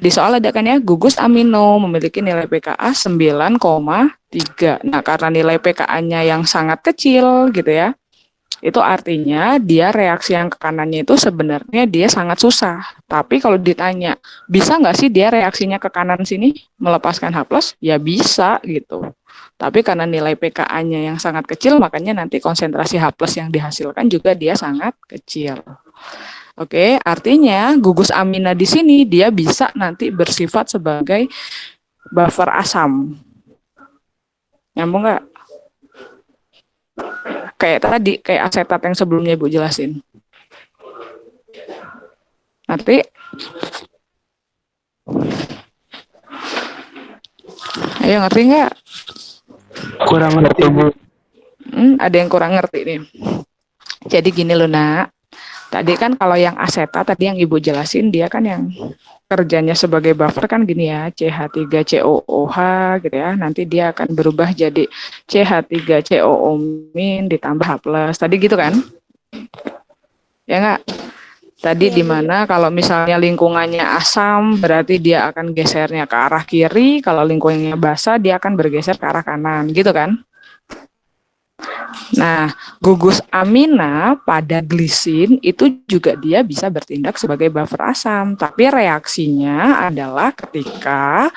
di soal ada kan ya, gugus amino memiliki nilai pKa 9,3. Nah, karena nilai pKa-nya yang sangat kecil gitu ya, itu artinya dia reaksi yang ke kanannya itu sebenarnya dia sangat susah. Tapi kalau ditanya, bisa nggak sih dia reaksinya ke kanan sini melepaskan H+? Ya bisa gitu. Tapi karena nilai pKa-nya yang sangat kecil, makanya nanti konsentrasi H+ yang dihasilkan juga dia sangat kecil. Oke, artinya gugus amina di sini dia bisa nanti bersifat sebagai buffer asam. Nyambung nggak? Kayak tadi, kayak asetat yang sebelumnya Ibu jelasin. Nanti, ayo ngerti nggak? Kurang ngerti, Bu. Ada yang kurang ngerti nih. Jadi gini loh nak, tadi kan kalau yang asetat tadi yang Ibu jelasin dia kan yang kerjanya sebagai buffer kan gini ya, CH3COOH gitu ya. Nanti dia akan berubah jadi CH3COO- ditambah H+. Tadi gitu kan? Ya nggak? Tadi di mana kalau misalnya lingkungannya asam berarti dia akan gesernya ke arah kiri, kalau lingkungannya basa dia akan bergeser ke arah kanan, gitu kan? Nah, gugus amina pada glisin itu juga dia bisa bertindak sebagai buffer asam, tapi reaksinya adalah ketika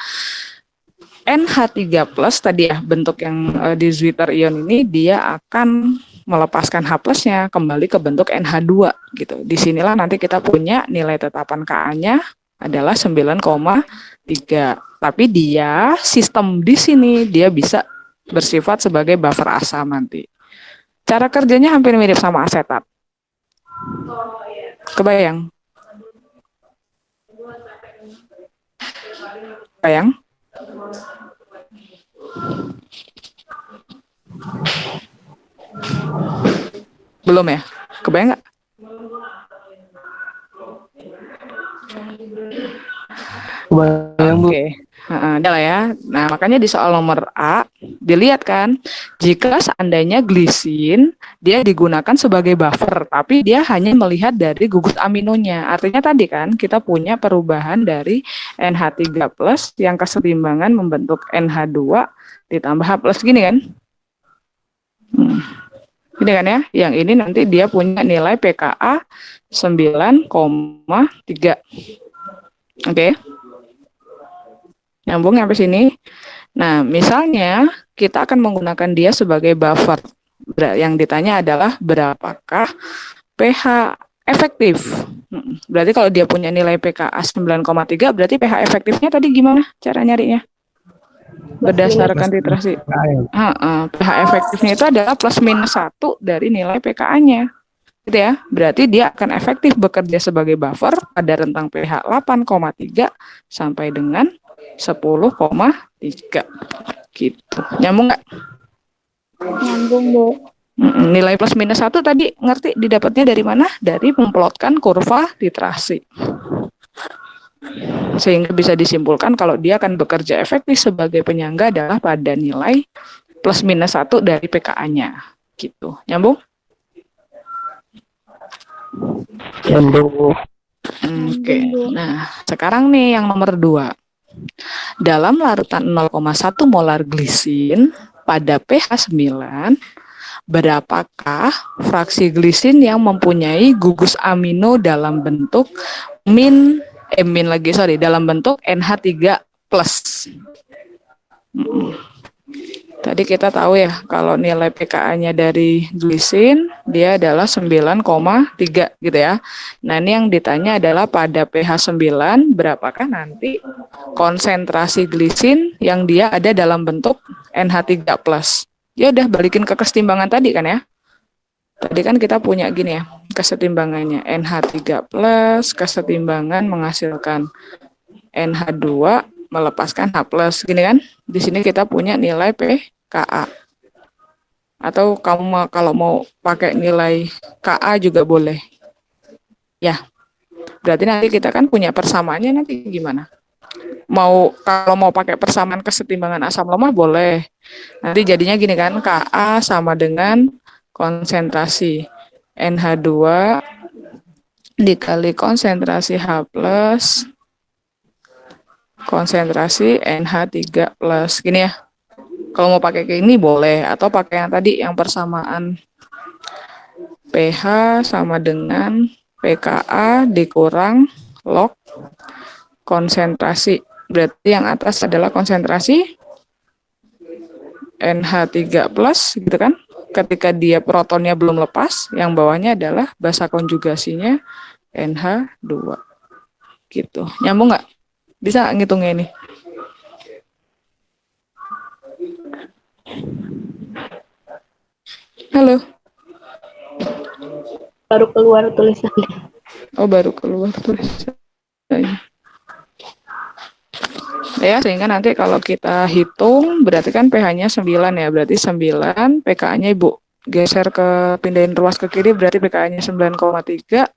NH3+ tadi ya, bentuk yang di Zwitter ion ini dia akan melepaskan H+-nya kembali ke bentuk NH2 gitu. Disinilah nanti kita punya nilai tetapan Ka-nya adalah 9,3. Tapi dia sistem di sini dia bisa bersifat sebagai buffer asam nanti. Cara kerjanya hampir mirip sama asetat. Kebayang? Kebayang? Belum ya? Kebayang nggak? Kebayang, Bu. Oke. Ada lah ya. Nah, makanya di soal nomor A, dilihat kan, jika seandainya glisin, dia digunakan sebagai buffer, tapi dia hanya melihat dari gugus aminonya. Artinya tadi kan, kita punya perubahan dari NH3 plus yang kesetimbangan membentuk NH2 ditambah H plus gini kan. Gini kan ya, yang ini nanti dia punya nilai pKa 9,3. Oke. Nyambung sampai sini. Nah, misalnya kita akan menggunakan dia sebagai buffer. Yang ditanya adalah berapakah pH efektif. Berarti kalau dia punya nilai pKa 9,3, berarti pH efektifnya tadi gimana cara nyarinya? Berdasarkan titrasi. pH efektifnya itu adalah plus minus 1 dari nilai pKa-nya. Gitu ya. Berarti dia akan efektif bekerja sebagai buffer pada rentang pH 8,3 sampai dengan 10,3 gitu. Nyambung nggak? Nyambung, Bu. Nilai plus minus 1 tadi ngerti didapatnya dari mana? Dari memplotkan kurva titrasi. Sehingga bisa disimpulkan kalau dia akan bekerja efektif sebagai penyangga adalah pada nilai plus minus 1 dari pKa-nya. Gitu. Nyambung? Nyambung. Oke. Nah, sekarang nih yang nomor 2. Dalam larutan 0,1 molar glisin pada pH 9, berapakah fraksi glisin yang mempunyai gugus amino dalam bentuk dalam bentuk NH3+. Tadi kita tahu ya, kalau nilai pKa-nya dari glisin, dia adalah 9,3 gitu ya. Nah, ini yang ditanya adalah pada pH 9, berapakah nanti konsentrasi glisin yang dia ada dalam bentuk NH3+. Ya udah, balikin ke kesetimbangan tadi kan ya. Tadi kan kita punya gini ya, kesetimbangannya NH3+, kesetimbangan menghasilkan NH2, melepaskan H+, gini kan. Di sini kita punya nilai pKa. Atau kamu kalau mau pakai nilai Ka juga boleh. Ya. Berarti nanti kita kan punya persamaannya nanti gimana? Kalau mau pakai persamaan kesetimbangan asam lemah boleh. Nanti jadinya gini kan, Ka sama dengan konsentrasi NH2 dikali konsentrasi H+, konsentrasi NH3+. Gini ya. Kalau mau pakai kayak ini boleh, atau pakai yang tadi yang persamaan pH sama dengan pKa dikurang log konsentrasi. Berarti yang atas adalah konsentrasi NH3+, gitu kan. Ketika dia protonnya belum lepas, yang bawahnya adalah basa konjugasinya NH2. Gitu. Nyambung nggak? Bisa ngitungnya ini? Halo? Baru keluar tulisannya. Oh, baru keluar tulisannya. Ya, sehingga nanti kalau kita hitung, berarti kan pH-nya 9 ya. Berarti 9, pKa-nya Ibu geser pindahin ruas ke kiri, berarti pKa-nya 9,3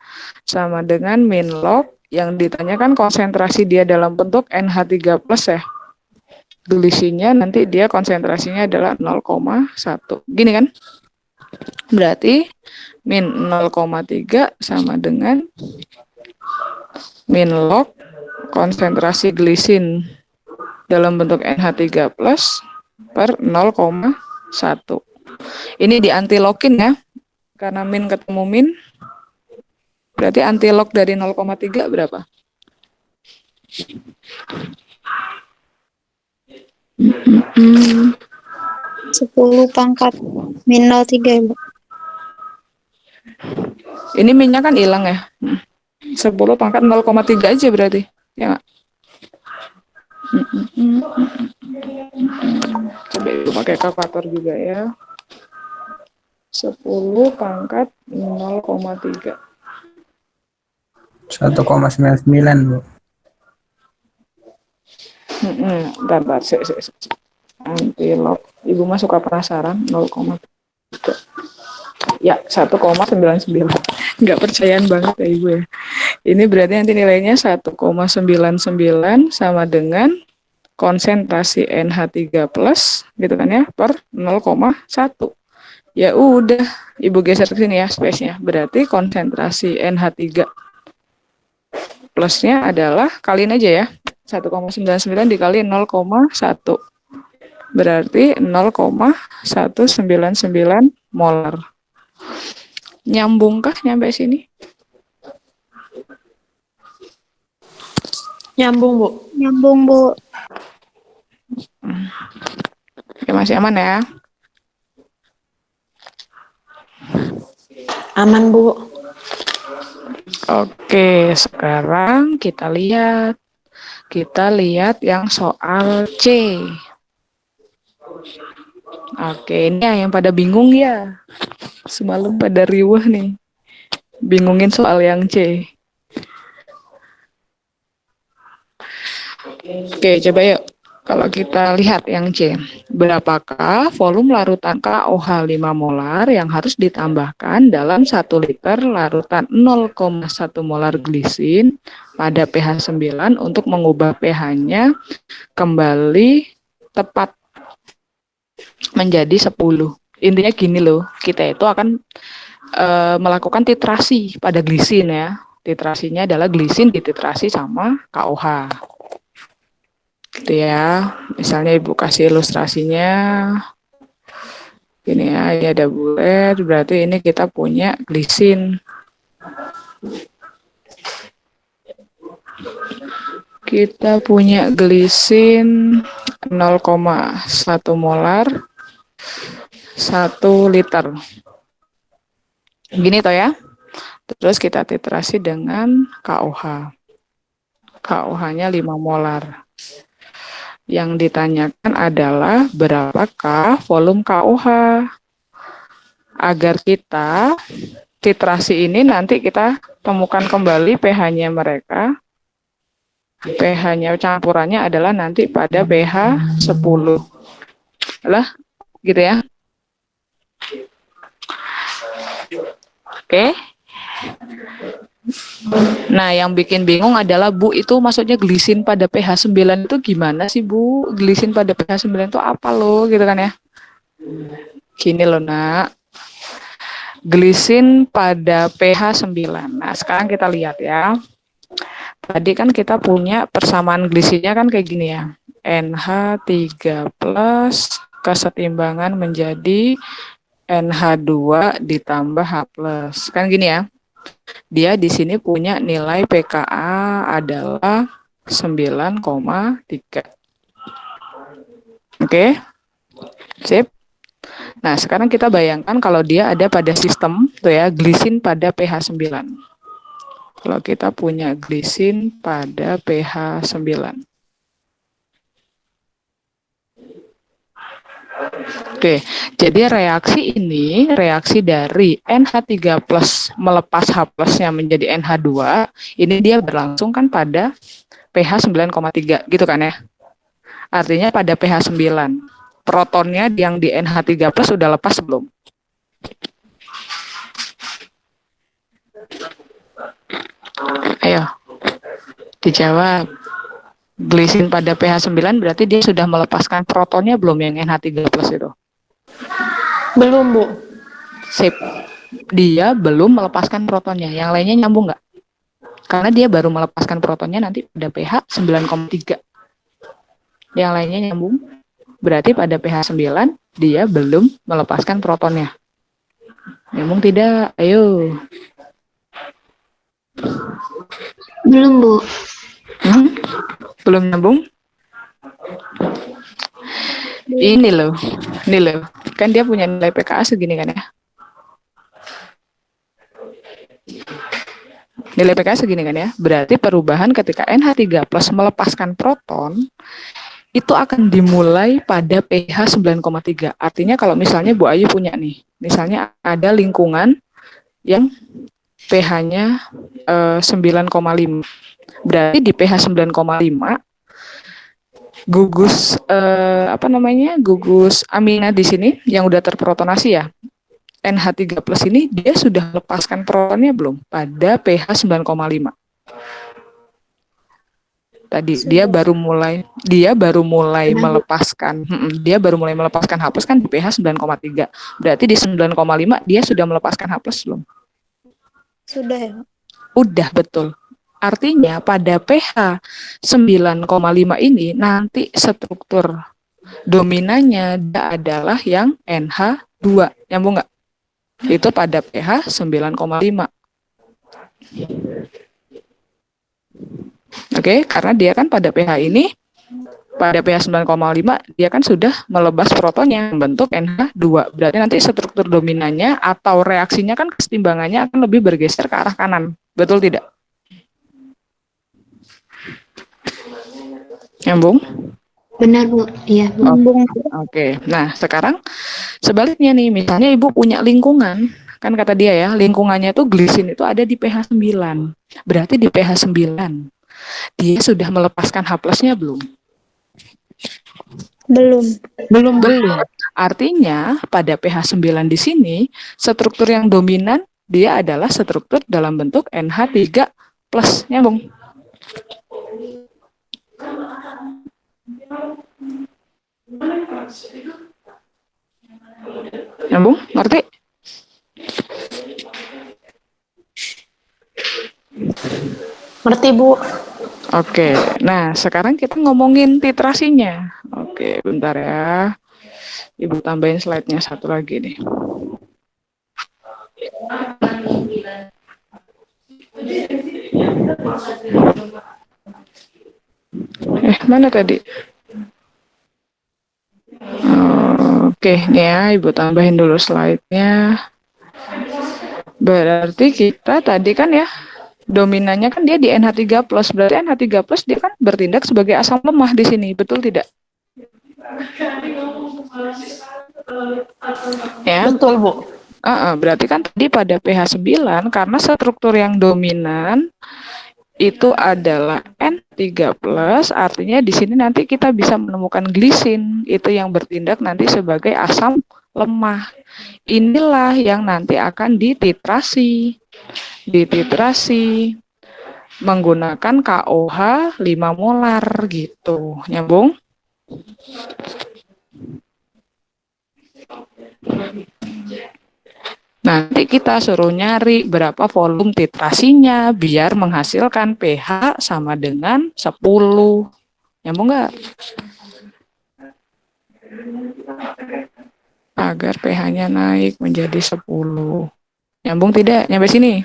sama dengan min log. Yang ditanyakan konsentrasi dia dalam bentuk NH3+ ya. Glisinya nanti dia konsentrasinya adalah 0,1. Gini kan? Berarti min 0,3 sama dengan min log konsentrasi glisin dalam bentuk NH3+ per 0,1. Ini di antilogin ya. Karena min ketemu min, berarti antilog dari 0,3 berapa? 10 pangkat min 0,3 Bu. Ini minnya kan hilang ya. 10 pangkat 0,3 aja berarti. Ya nggak? Coba Ibu pakai kalkulator juga ya. 10 pangkat 0,3. 1,99 Bu. Bentar, antilog. Ibu mah suka penasaran 0,3. Ya, 1,99. Nggak percayaan banget ya Ibu ya. Ini berarti nanti nilainya 1,99 sama dengan konsentrasi NH3 plus gitu kan ya per 0,1. Ya udah, Ibu geser ke sini ya space-nya. Berarti konsentrasi NH3 plusnya adalah kaliin aja ya. 1,99 dikali 0,1. Berarti 0,199 molar. Nyambungkah nyampe sini? Nyambung, Bu. Nyambung, Bu. Oke, masih aman ya? Aman, Bu. Oke, sekarang kita lihat. Kita lihat yang soal C. Oke, ini yang pada bingung ya. Semalam pada riweh nih. Bingungin soal yang C. Oke, coba yuk. Kalau kita lihat yang C, berapakah volume larutan KOH 5 molar yang harus ditambahkan dalam 1 liter larutan 0,1 molar glisin pada pH 9 untuk mengubah pH-nya kembali tepat menjadi 10. Intinya gini loh, kita itu akan melakukan titrasi pada glisin ya. Titrasinya adalah glisin dititrasi sama KOH. Gitu ya, misalnya Ibu kasih ilustrasinya ini ya, ini ada bulet, berarti ini kita punya glisin. Kita punya glisin 0,1 molar 1 liter. Gini toh ya. Terus kita titrasi dengan KOH. KOH-nya 5 molar. Yang ditanyakan adalah berapakah volume KOH. Agar kita titrasi ini nanti kita temukan kembali pH-nya mereka. pH-nya campurannya adalah nanti pada pH 10. Lah, gitu ya. Oke. Nah, yang bikin bingung adalah Bu, itu maksudnya glisin pada pH 9 itu gimana sih Bu? Glisin pada pH 9 itu apa loh gitu kan ya? Gini loh nak. Glisin pada pH 9. Nah, sekarang kita lihat ya. Tadi kan kita punya persamaan glisinnya kan kayak gini ya. NH3 plus kesetimbangan menjadi NH2 ditambah H plus. Kan gini ya. Dia di sini punya nilai pKa adalah 9,3. Oke. Sip. Nah, sekarang kita bayangkan kalau dia ada pada sistem tuh ya, glisin pada pH 9. Kalau kita punya glisin pada pH 9. Oke, jadi reaksi ini, reaksi dari NH3 plus melepas H plusnya menjadi NH2, ini dia berlangsung kan pada pH 9,3 gitu kan ya. Artinya pada pH 9, protonnya yang di NH3 plus sudah lepas belum? Ayo, dijawab. Glisin pada pH 9 berarti dia sudah melepaskan protonnya belum yang NH3 plus itu? Belum, Bu. Sip. Dia belum melepaskan protonnya. Yang lainnya nyambung nggak? Karena dia baru melepaskan protonnya nanti pada pH 9,3. Yang lainnya nyambung. Berarti pada pH 9 dia belum melepaskan protonnya. Nyambung tidak? Ayo. Belum, Bu. Belum nyambung? Ini loh. Kan dia punya nilai pKa segini kan ya. Nilai pKa segini kan ya. Berarti perubahan ketika NH3 plus melepaskan proton itu akan dimulai pada pH 9,3. Artinya kalau misalnya Bu Ayu punya nih, misalnya ada lingkungan yang pH-nya 9,5. Berarti di pH 9,5 gugus gugus amina di sini yang udah terprotonasi ya. NH3 plus ini dia sudah lepaskan protonnya belum pada pH 9,5. Tadi dia baru mulai melepaskan H+ kan di pH 9,3. Berarti di 9,5 dia sudah melepaskan H+ belum? Sudah ya. Udah, betul. Artinya pada pH 9,5 ini nanti struktur dominannya dia adalah yang NH2. Nyambung nggak? Itu pada pH 9,5. Oke, karena dia kan pada pH 9,5 dia kan sudah melebas protonnya membentuk NH2. Berarti nanti struktur dominannya atau reaksinya kan kesetimbangannya akan lebih bergeser ke arah kanan. Betul tidak? Nyambung? Benar, Bu. Iya, Bu. Oke. Nah, sekarang sebaliknya nih, misalnya Ibu punya lingkungan, kan kata dia ya, lingkungannya itu glisin itu ada di pH 9. Berarti di pH 9 dia sudah melepaskan H+-nya belum? Belum. Artinya pada pH 9 di sini struktur yang dominan dia adalah struktur dalam bentuk NH3+. Nyambung. Nyambung? Ngerti? Ngerti, Bu. Oke, nah sekarang kita ngomongin titrasinya. Oke, bentar ya. Ibu tambahin slide-nya satu lagi nih. Mana tadi? Oke, nih ya, Ibu tambahin dulu slide-nya. Berarti kita tadi kan ya, dominannya kan dia di NH3+, berarti NH3+ dia kan bertindak sebagai asam lemah di sini, betul tidak? Ya. Betul, Bu. Berarti kan tadi pada pH 9 karena struktur yang dominan itu adalah N3+, artinya di sini nanti kita bisa menemukan glisin, itu yang bertindak nanti sebagai asam lemah. Inilah yang nanti akan dititrasi menggunakan KOH 5 molar gitu. Nyambung? Nanti kita suruh nyari berapa volume titrasinya biar menghasilkan pH sama dengan 10. Nyambung nggak? Agar pH-nya naik menjadi 10. Nyambung tidak? Nyampe sini?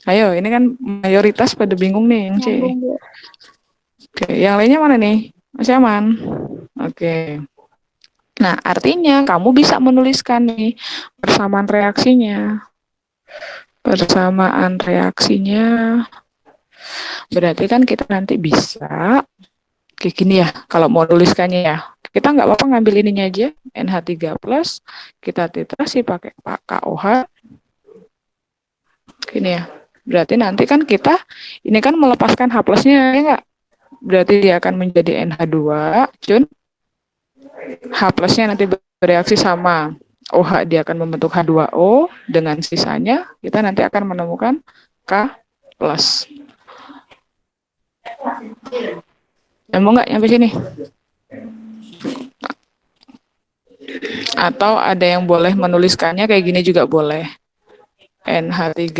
Ayo, ini kan mayoritas pada bingung nih, yang C. Oke, yang lainnya mana nih? Masih aman? Oke. Nah, artinya kamu bisa menuliskan nih persamaan reaksinya. Berarti kan kita nanti bisa kayak gini ya, kalau mau tuliskannya ya. Kita nggak apa-apa ngambil ininya aja, NH3+, kita titrasi pakai KOH. Gini ya. Berarti nanti kan kita, ini kan melepaskan H+-nya, ya nggak? Berarti dia akan menjadi NH2, Cun. H+-nya nanti bereaksi sama OH, dia akan membentuk H2O, dengan sisanya kita nanti akan menemukan K+. Nyambung nggak nyampe sini? Atau ada yang boleh menuliskannya kayak gini juga boleh. NH3+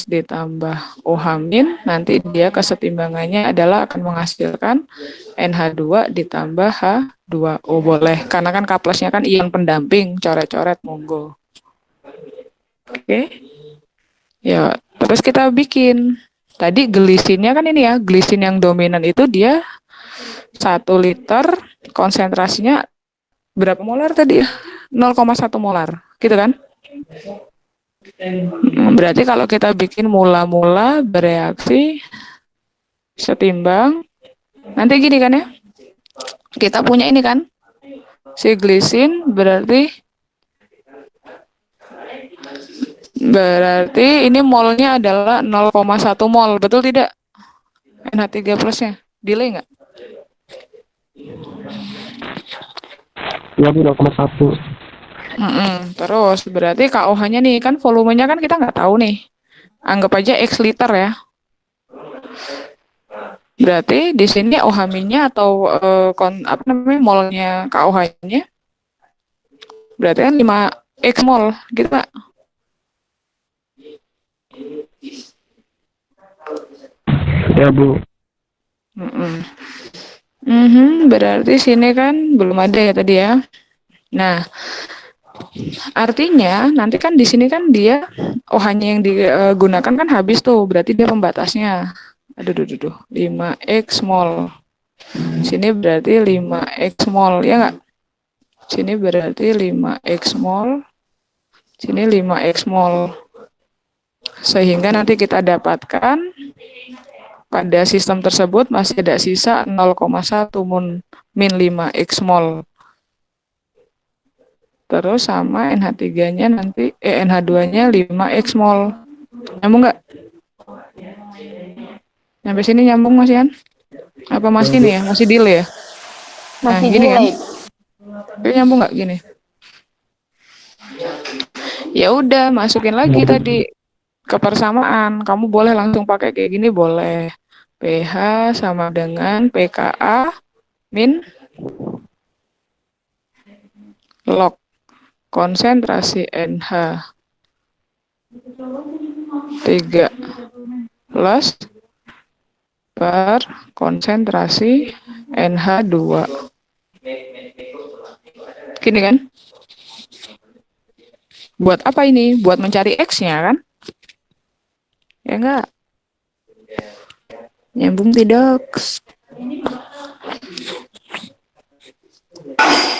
ditambah OH- nanti dia kesetimbangannya adalah akan menghasilkan NH2 ditambah H2O, boleh. Karena kan K+-nya kan ion pendamping, coret-coret monggo. Oke. Ya, terus kita bikin. Tadi glisinnya kan ini ya, glisin yang dominan itu dia 1 liter konsentrasinya berapa molar tadi ya? 0,1 molar, gitu kan? Berarti kalau kita bikin mula-mula bereaksi setimbang, nanti gini kan ya, kita punya ini kan, si glisin berarti ini molnya adalah 0,1 mol, betul tidak? NH3+-nya, delay nggak? Ya, 0,1. Terus berarti KOH-nya nih kan volumenya kan kita nggak tahu nih. Anggap aja X liter ya. Berarti di sini OH-nya atau apa namanya molnya KOH-nya berarti kan 5x mol gitu Pak. Ya, Bu. Berarti sini kan belum ada ya tadi ya. Nah, artinya nanti kan di sini kan dia OH-nya yang digunakan kan habis tuh, berarti dia pembatasnya. Aduh, 5x mol. Sini berarti 5x mol, ya nggak? Sini berarti 5x mol. Sini 5x mol. Sehingga nanti kita dapatkan pada sistem tersebut masih ada sisa 0,1 min 5x mol. Terus sama NH3-nya nanti NH2-nya 5x mol. Nyambung nggak? Sampai sini nyambung Mas Yan? Apa masih nih ya? Masih delay ya? Nah, Masih gini kan? delay. Ini nyambung nggak gini? Ya udah, masukin lagi tadi ke persamaan. Kamu boleh langsung pakai kayak gini, boleh. pH sama dengan pKa min log konsentrasi NH 3 plus per konsentrasi NH2. Gini kan? Buat apa ini? Buat mencari X-nya kan? Ya enggak? Nyambung tidak?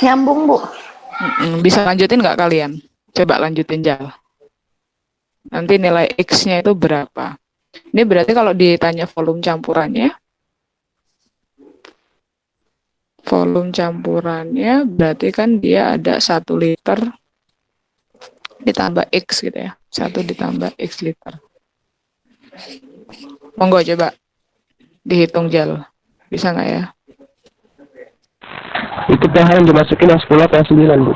Nyambung, Bu. Bisa lanjutin nggak kalian? Coba lanjutin Jal. Nanti nilai X-nya itu berapa? Ini berarti kalau ditanya volume campurannya berarti kan dia ada 1 liter ditambah X gitu ya. 1 ditambah X liter. Monggo coba dihitung Jal. Bisa nggak ya? Itu pH yang dimasukin yang 10 atau yang 9, Bu?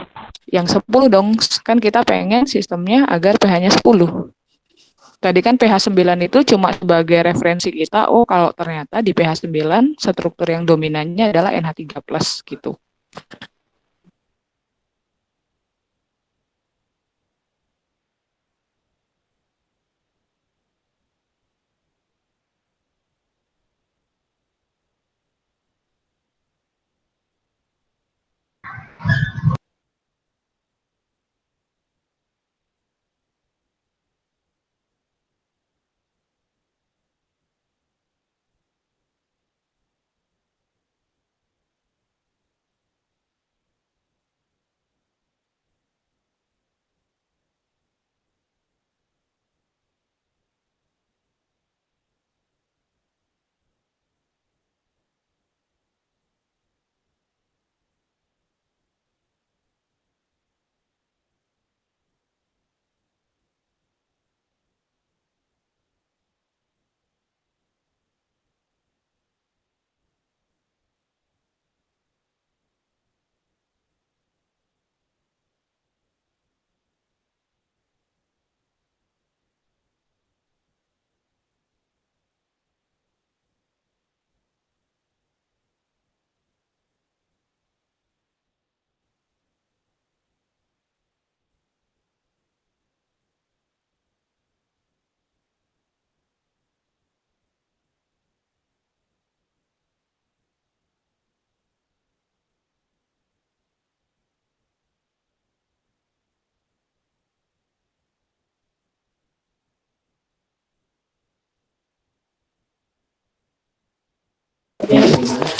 Yang 10 dong. Kan kita pengen sistemnya agar pH-nya 10. Tadi kan pH 9 itu cuma sebagai referensi kita, oh kalau ternyata di pH 9 struktur yang dominannya adalah NH3+ gitu.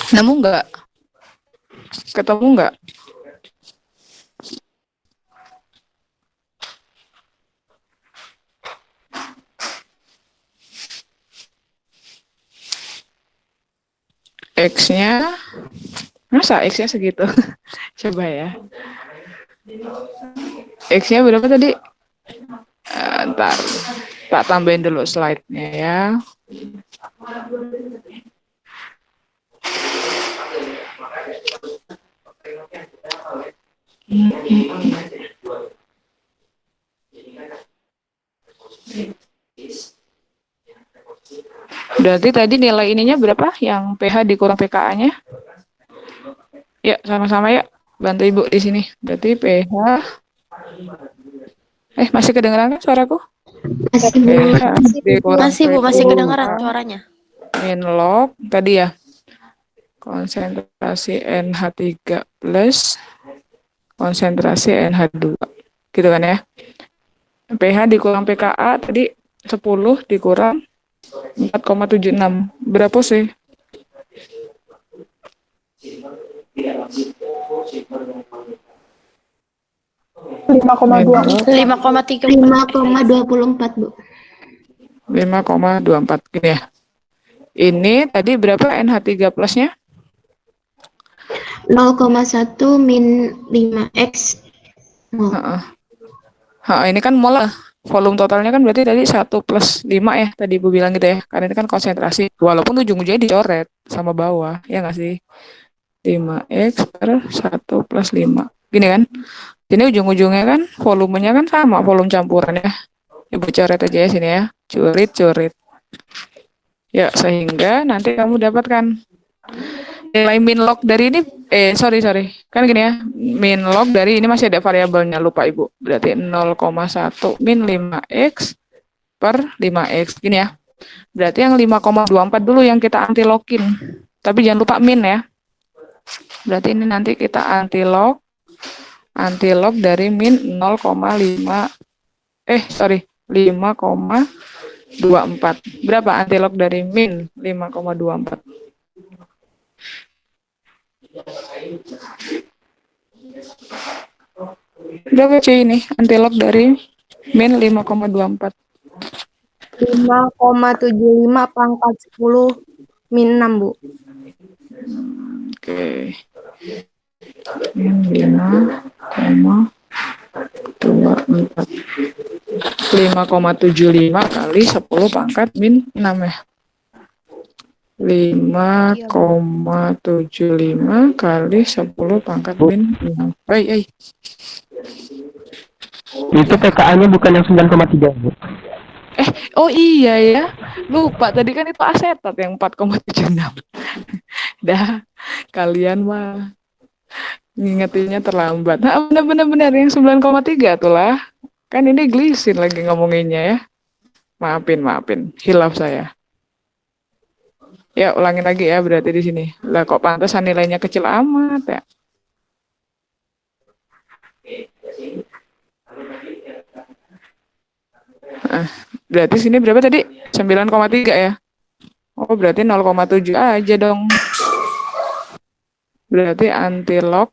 Nemu nggak? Ketemu nggak? X-nya, masa X-nya segitu? Coba ya. X-nya berapa tadi? Ntar, tak tambahin dulu slide-nya ya. Udah Berarti tadi nilai ininya berapa? Yang pH dikurang pKa-nya? Ya, sama-sama ya. Bantu Ibu di sini. Berarti pH masih kedengeran kan suaraku? Masih Bu. pH dikurang Masih Bu, masih pKa kedengaran suaranya. min log tadi ya. Konsentrasi NH3 plus konsentrasi NH2. Gitu kan ya. pH dikurang pKa tadi 10 dikurang 4,76. Berapa sih? 5,2. 5,3. 5,24 Bu. 5,24 gini ya. Ini tadi berapa NH3 plusnya? 0,1 min 5x. Oh, Ini kan mol lah. Volume totalnya kan berarti tadi 1 plus 5 ya. Tadi Ibu bilang gitu ya. Karena ini kan konsentrasi. Walaupun ujung-ujungnya dicoret sama bawah. Ya nggak sih? 5x per 1 plus 5. Gini kan? Ini ujung-ujungnya kan volumenya kan sama. Volume campuran ya. Ibu coret aja ya sini ya. Curit. Ya, sehingga nanti kamu dapatkan nilai min log dari ini, sorry. Kan gini ya, min log dari ini masih ada variabelnya, lupa Ibu. Berarti 0,1 min 5x per 5x. Gini ya. Berarti yang 5,24 dulu yang kita anti-login. Tapi jangan lupa min ya. Berarti ini nanti kita anti-log dari min 0,5, 5,24. Berapa anti-log dari min 5,24? Berapa cuy ini anti-log dari min 5,24? 5,75 pangkat 10 min 6 Bu. Oke. Min 5,24. 5,75 kali 10 pangkat min 6 ya. 5,75 kali 10 pangkat min 6. Itu PKA-nya bukan yang 9,3 Bu. Oh iya ya. Lupa tadi kan itu asetat yang 4,76. Dah, kalian mah ngingetinnya terlambat. Nah, benar-benar yang 9,3 tuh lah. Kan ini glisin lagi ngomonginnya ya. Maafin. Hilaf saya. Ya, ulangin lagi ya berarti di sini. Lah kok pantesan nilainya kecil amat ya? Berarti sini berapa tadi? 9,3 ya? Oh, berarti 0,7 aja dong. Berarti anti-log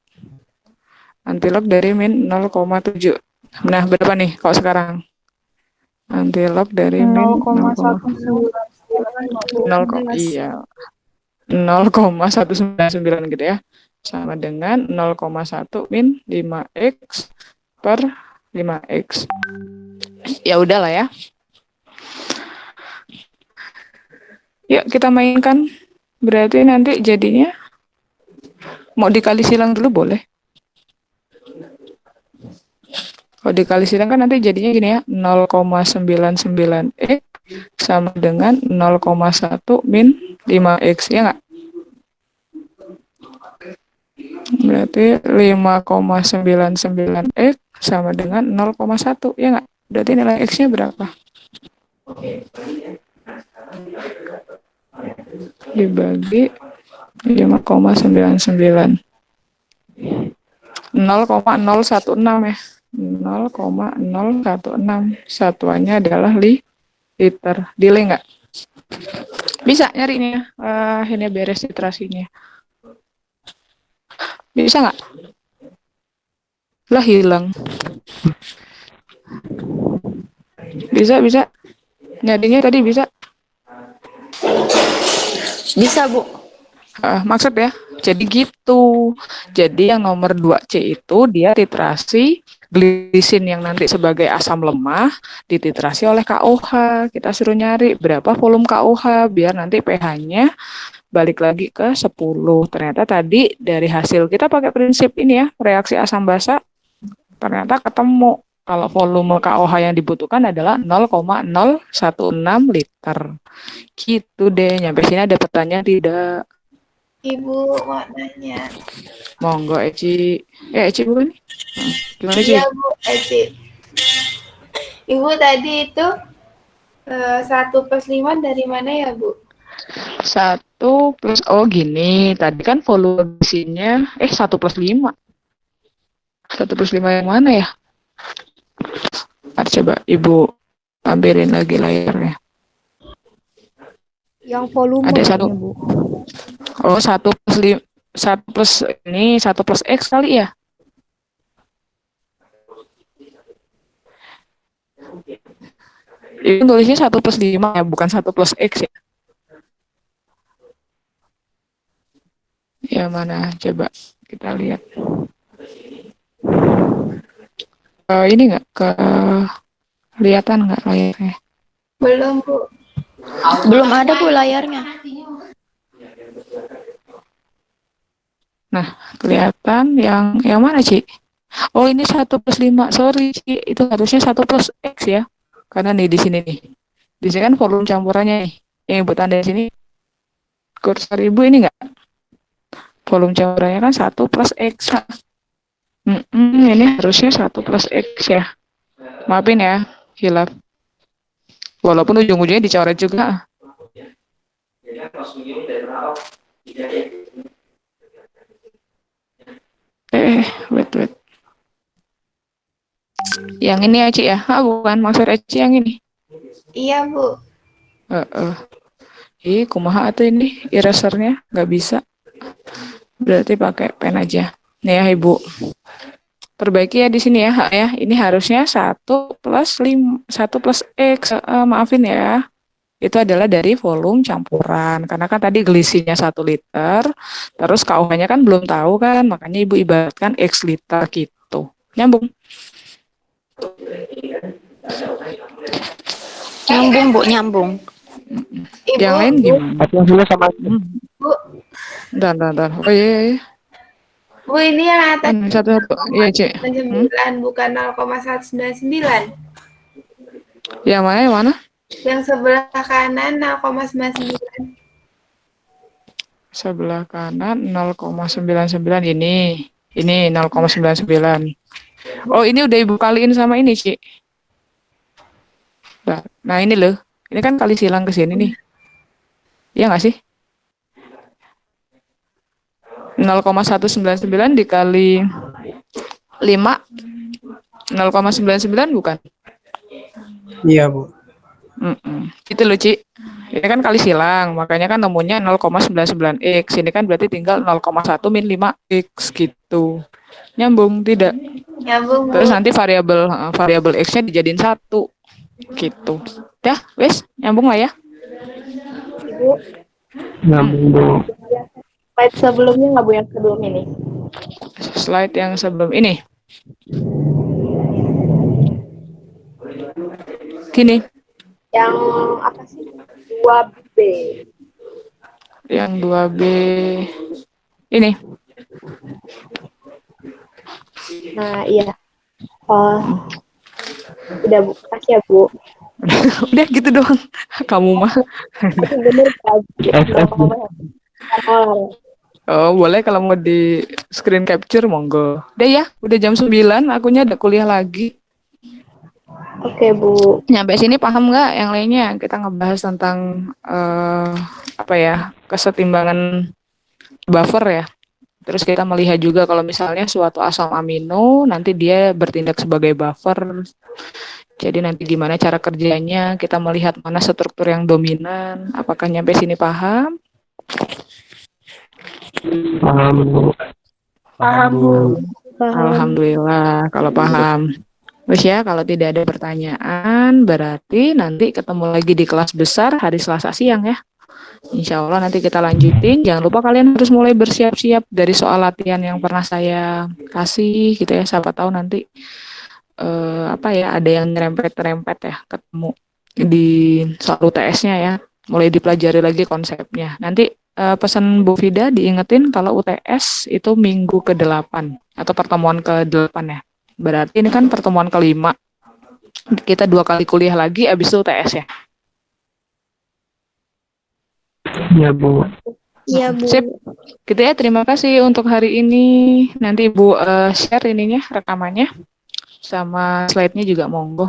dari min 0,7. Nah, berapa nih kalau sekarang? Anti-log dari min 0,199 gitu ya. Sama dengan 0,1 min 5x per 5x. Ya udahlah ya. Yuk kita mainkan. Berarti nanti jadinya mau dikali silang dulu boleh. Kalau dikali silang kan nanti jadinya gini ya. 0,99x sama dengan 0,1 min 5x. Ya nggak? Berarti 5,99x sama dengan 0,1. Ya nggak? Berarti nilai x-nya berapa? Dibagi 5,99. 0,016 ya. 0,016. Satuannya adalah liter. Delay nggak? Bisa nyari ini ya. Ini beres literasinya. Bisa nggak? Lah hilang. Bisa. Nyadinya tadi bisa. Bisa Bu. Maksud ya, jadi gitu. Jadi yang nomor 2C itu dia titrasi glisin yang nanti sebagai asam lemah dititrasi oleh KOH. Kita suruh nyari berapa volume KOH biar nanti pH-nya balik lagi ke 10. Ternyata tadi dari hasil kita pakai prinsip ini ya, reaksi asam basa ternyata ketemu Kalau volume KOH yang dibutuhkan adalah 0,016 liter. Gitu deh. Nyampe sini ada pertanyaan tidak? Ibu mau nanya. Monggo Eci. Eci bukan nih? Gimana Ci? Iya Bu, Eci. Ibu tadi itu 1+5 dari mana ya Bu? 1 plus, oh gini, tadi kan volume besinya, 1+5. 1+5 yang mana ya? Coba Ibu ambilin lagi layarnya. Yang volume Ada satu. Bu. Oh, 1+5, 1 plus X kali ya? Itu tulisnya 1+5 ya, bukan 1 plus X ya. Ya mana, coba kita lihat. Ini nggak kelihatan nggak layarnya? Belum Bu. Belum ada Bu layarnya. Nah, kelihatan yang mana, Ci? Oh, ini 1+5. Sorry, Ci. Itu harusnya 1 plus X ya. Karena nih di sini nih. Di sini kan volume campurannya nih. Yang Ibu tanda di sini. Kursor Ibu ini enggak? Volume campurannya kan 1 plus X. Ini harusnya 1 plus X ya. Maafin ya, hilaf. Walaupun ujung-ujungnya dicoret juga. Wait. Yang ini ya, Ci ya? Bukan, maksud Ci yang ini. Iya Bu. Kumaha atuh ini erasernya nggak bisa. Berarti pakai pen aja. Nih ya Ibu. Perbaiki ya di sini ya, ya. Ini harusnya 1 plus X. Maafin ya. Itu adalah dari volume campuran. Karena kan tadi glisinya 1 liter, terus KOH-nya kan belum tahu kan, makanya Ibu ibaratkan X liter gitu. Nyambung? Nyambung Bu, nyambung. Ibu, Yang lain gimana? Yang dulu sama Bu, Bentar. Oh iya. Bu ini yang atas Satu. Iya, Ci. 9 bukan 0,199. Yang mana? Yang sebelah kanan 0,99. Sebelah kanan 0,99 ini. Ini 0,99. Oh, ini udah Ibu kaliin sama ini, Ci. Nah, ini loh. Ini kan kali silang ke sini nih. Iya nggak sih? 0,199 dikali 5. 0,99 bukan? Iya, Bu. Gitu loh, Ci. Ini kan kali silang, makanya kan nemunya 0,99x. Ini kan berarti tinggal 0,1 min 5x gitu. Nyambung tidak? Nyambung Bu. Terus nanti variabel x-nya dijadiin 1 gitu. Dah, wes, nyambung lah ya. Ibu, Nyambung, Bu. slide sebelumnya nggak Bu yang sebelum ini? Slide yang sebelum ini. Gini. Yang apa sih? 2B. Yang 2B ini. Nah, iya. Oh, udah Bu, kasih ya Bu. Udah gitu doang. Kamu mah. Itu bener kan? Oh, boleh kalau mau di screen capture monggo. Udah ya, udah jam 9, akunya ada kuliah lagi. Oke Bu. Nyampe sini paham nggak yang lainnya? Kita ngebahas tentang kesetimbangan buffer ya. Terus kita melihat juga kalau misalnya suatu asam amino nanti dia bertindak sebagai buffer. Jadi nanti gimana cara kerjanya, kita melihat mana struktur yang dominan. Apakah nyampe sini paham? Paham, Bu. Paham Bu. Alhamdulillah kalau paham. Terus ya, kalau tidak ada pertanyaan, berarti nanti ketemu lagi di kelas besar hari Selasa siang ya. Insya Allah nanti kita lanjutin. Jangan lupa kalian harus mulai bersiap-siap dari soal latihan yang pernah saya kasih gitu ya. Siapa tahu nanti ada yang nyerempet-nyerempet ya ketemu di soal UTS-nya ya. Mulai dipelajari lagi konsepnya. Nanti pesan Bu Fida diingetin kalau UTS itu minggu ke-8 atau pertemuan ke-8 ya. Berarti ini kan pertemuan kelima. Kita 2 kali kuliah lagi, abis itu UTS ya. Iya, Bu. Iya, Bu. Sip. Gitu ya, terima kasih untuk hari ini. Nanti Ibu share ininya, rekamannya. Sama slide-nya juga monggo.